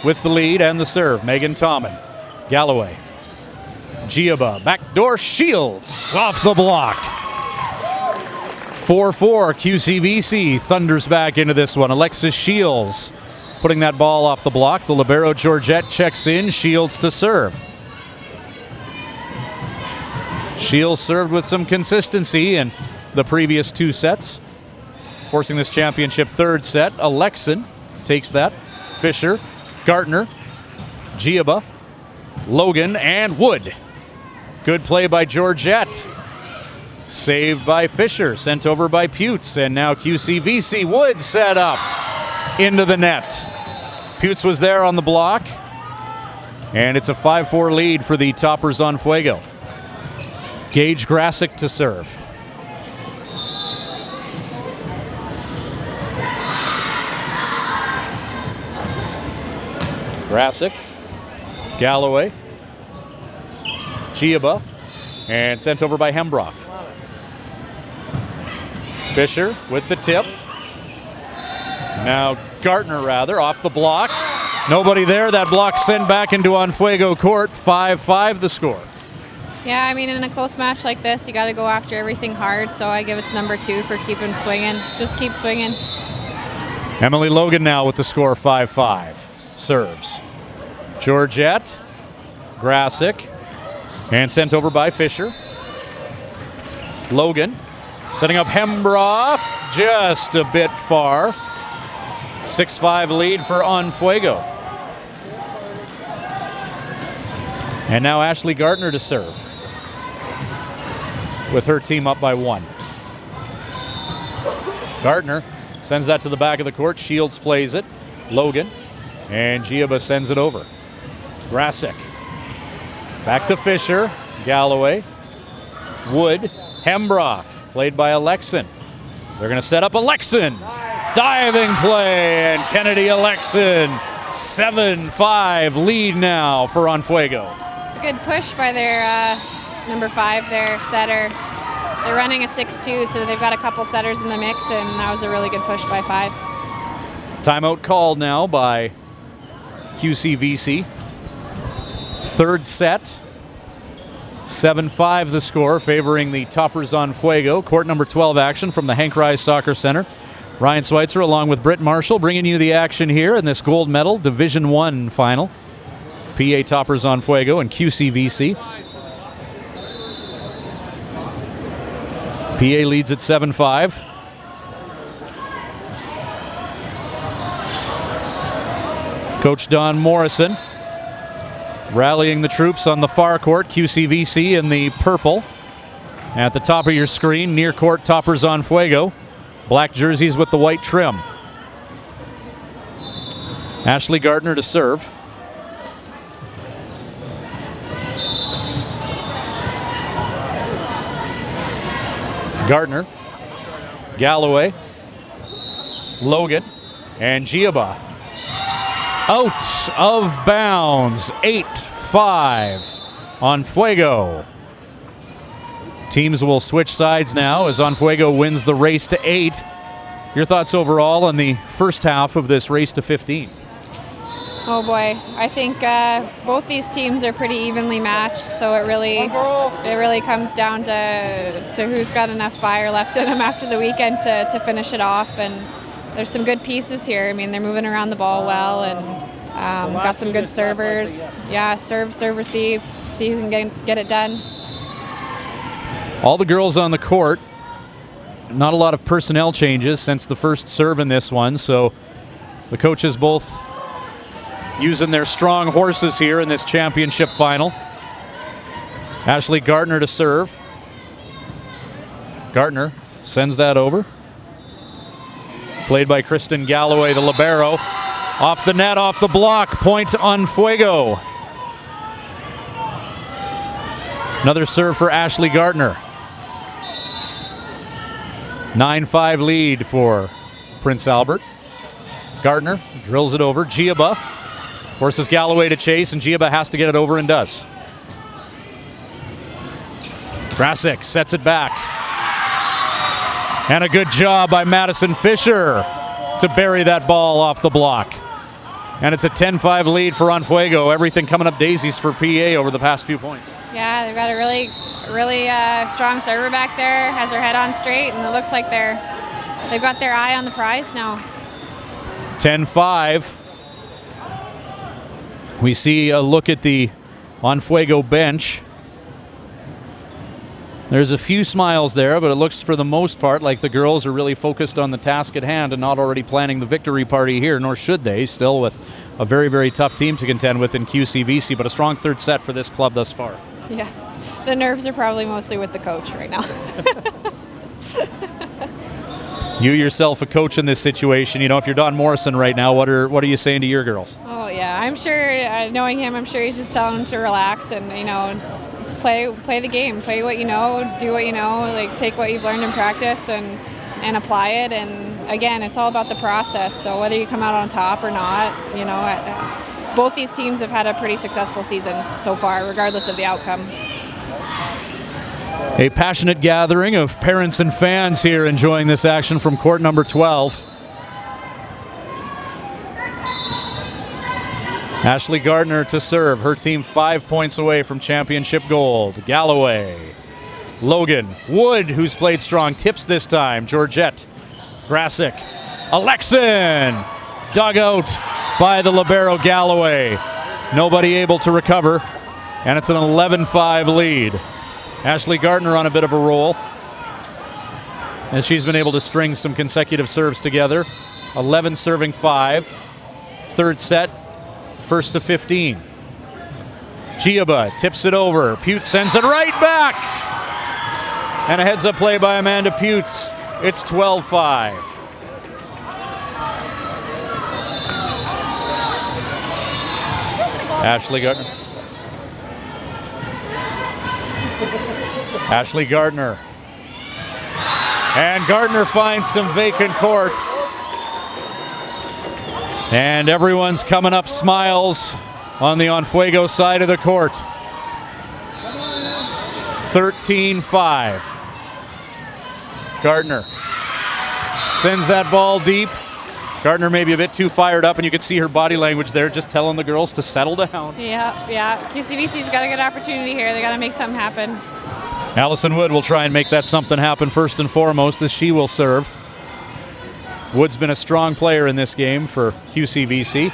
A: with the lead and the serve. Megan Tommen. Galloway. Giaba. Backdoor Shields off the block. 4-4. QCVC thunders back into this one. Alexis Shields putting that ball off the block. The libero Georgette checks in. Shields to serve. Shields served with some consistency in the previous 2 sets, forcing this championship 3rd set. Alexin takes that. Fisher, Gartner, Giaba, Logan, and Wood. Good play by Georgette. Saved by Fisher, sent over by Putes, and now QCVC. Wood set up into the net. Putes was there on the block, and it's a 5-4 lead for the Toppers on Fuego. Gage Grasick to serve. Grasick, Galloway, Giaba, and sent over by Hembroff. Fisher with the tip. Now Gartner off the block. Nobody there. That block sent back into Fuego court. 5-5 the score.
B: Yeah, I mean, in a close match like this, you got to go after everything hard, so I give it number 2 for keeping swinging. Just keep swinging.
A: Emily Logan now with the score 5-5. Serves. Georgette, Grasick, and sent over by Fisher. Logan setting up Hembroff, just a bit far. 6-5 lead for Fuego. And now Ashley Gardner to serve, with her team up by 1. Gardner sends that to the back of the court. Shields plays it. Logan. And Giaba sends it over. Grasick. Back to Fisher. Galloway. Wood. Hembroff. Played by Alexin. They're going to set up Alexin. Diving play. And Kennedy Alexin. 7-5 lead now for Fuego.
B: It's a good push by their number 5 there, setter. They're running a 6-2, so they've got a couple setters in the mix, and that was a really good push by 5.
A: Timeout called now by QCVC. 3rd set. 7-5 the score, favoring the Toppers on Fuego. Court number 12 action from the Hank Rise Soccer Center. Ryan Schweitzer along with Britt Marshall bringing you the action here in this gold medal Division 1 final. PA Toppers on Fuego and QCVC. PA leads at 7-5. Coach Don Morrison rallying the troops on the far court. QCVC in the purple. At the top of your screen, near court toppers on Fuego. Black jerseys with the white trim. Ashley Gardner to serve. Gardner, Galloway, Logan, and Giaba. Out of bounds, 8-5 on Fuego. Teams will switch sides now as Fuego wins the race to 8. Your thoughts overall on the first half of this race to 15?
B: Oh boy, I think both these teams are pretty evenly matched, so it really comes down to who's got enough fire left in them after the weekend to finish it off. And there's some good pieces here. I mean, they're moving around the ball well, and got some good servers. Yeah, serve, receive, see who can get it done.
A: All the girls on the court. Not a lot of personnel changes since the first serve in this one, so the coaches both using their strong horses here in this championship final. Ashley Gardner to serve. Gardner sends that over. Played by Kristen Galloway, the libero. Off the net, off the block. Point on Fuego. Another serve for Ashley Gardner. 9-5 lead for Prince Albert. Gardner drills it over. Giaba forces Galloway to chase, and Giaba has to get it over and does. Grasick sets it back. And a good job by Madison Fisher to bury that ball off the block. And it's a 10-5 lead for Fuego. Everything coming up daisies for PA over the past few points.
B: Yeah, they've got a really strong server back there, has her head on straight, and it looks like they've got their eye on the prize now.
A: 10-5. We see a look at the Fuego bench. There's a few smiles there, but it looks for the most part like the girls are really focused on the task at hand and not already planning the victory party here, nor should they, still with a very, very tough team to contend with in QCVC, but a strong third set for this club thus far.
B: Yeah, the nerves are probably mostly with the coach right now.
A: You yourself a coach in this situation, you know, if you're Don Morrison right now, what are you saying to your girls?
B: Oh yeah, I'm sure, knowing him, I'm sure he's just telling them to relax and, you know, play the game, play what you know, do what you know, like take what you've learned in practice and apply it. And again, it's all about the process. So whether you come out on top or not, you know, both these teams have had a pretty successful season so far, regardless of the outcome.
A: A passionate gathering of parents and fans here enjoying this action from court number 12. Ashley Gardner to serve. Her team 5 points away from championship gold. Galloway. Logan. Wood, who's played strong, tips this time. Georgette. Grasick. Alexin. Dug out by the libero Galloway. Nobody able to recover. And it's an 11-5 lead. Ashley Gardner on a bit of a roll as she's been able to string some consecutive serves together. 11 serving 5. Third set, first to 15. Giaba tips it over. Pute sends it right back. And a heads-up play by Amanda Putes. It's 12-5. Ashley Gardner. Ashley Gardner. And Gardner finds some vacant court. And everyone's coming up smiles on the Fuego side of the court. 13-5. Gardner sends that ball deep. Gardner maybe a bit too fired up, and you could see her body language there just telling the girls to settle down.
B: Yeah. QCVC's got a good opportunity here. They got to make something happen.
A: Allison Wood will try and make that something happen first and foremost as she will serve. Wood's been a strong player in this game for QCVC.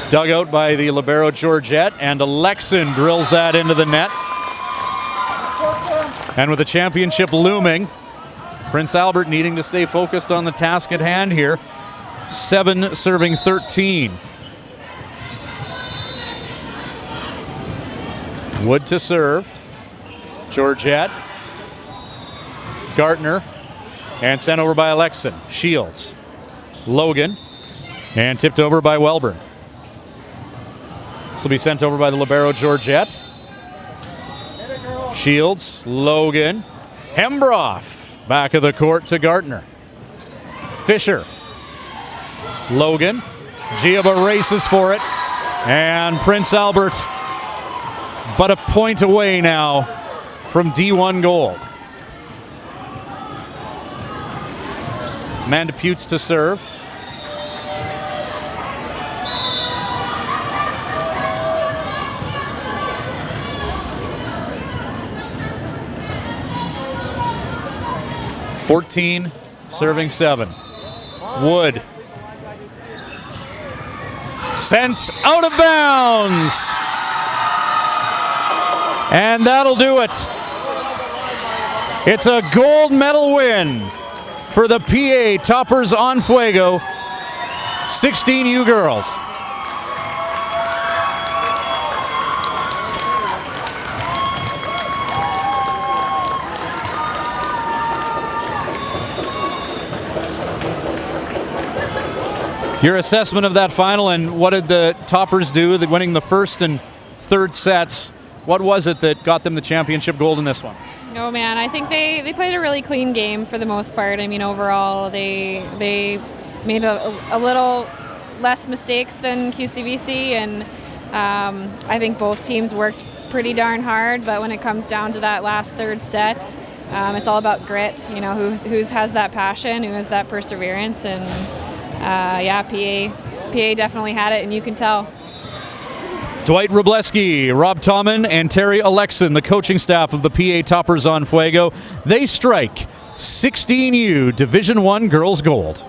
A: Dug out by the libero Georgette, and Alexin drills that into the net. And with the championship looming, Prince Albert needing to stay focused on the task at hand here. 7 serving 13. Wood to serve. Georgette Gartner, and sent over by Alexin. Shields. Logan, and tipped over by Welburn. This will be sent over by the libero Georgette. Shields, Logan, Hembroff, back of the court to Gartner. Fisher, Logan, Giaba races for it, and Prince Albert, but a point away now from D1 gold. Amanda Putes to serve. (14) serving 7. Wood sent out of bounds, and that'll do it. It's a gold medal win for the PA Toppers on Fuego 16U girls. Your assessment of that final, and what did the Toppers do, winning the first and third sets? What was it that got them the championship gold in this one?
B: Oh man, I think they played a really clean game for the most part. I mean, overall, they made a little less mistakes than QCVC, and I think both teams worked pretty darn hard. But when it comes down to that last third set, it's all about grit. You know, who has that passion, who has that perseverance, and yeah, PA definitely had it, and you can tell.
A: Dwight Robleski, Rob Tommen, and Terry Alexin, the coaching staff of the PA Toppers on Fuego, they strike 16U Division I Girls Gold.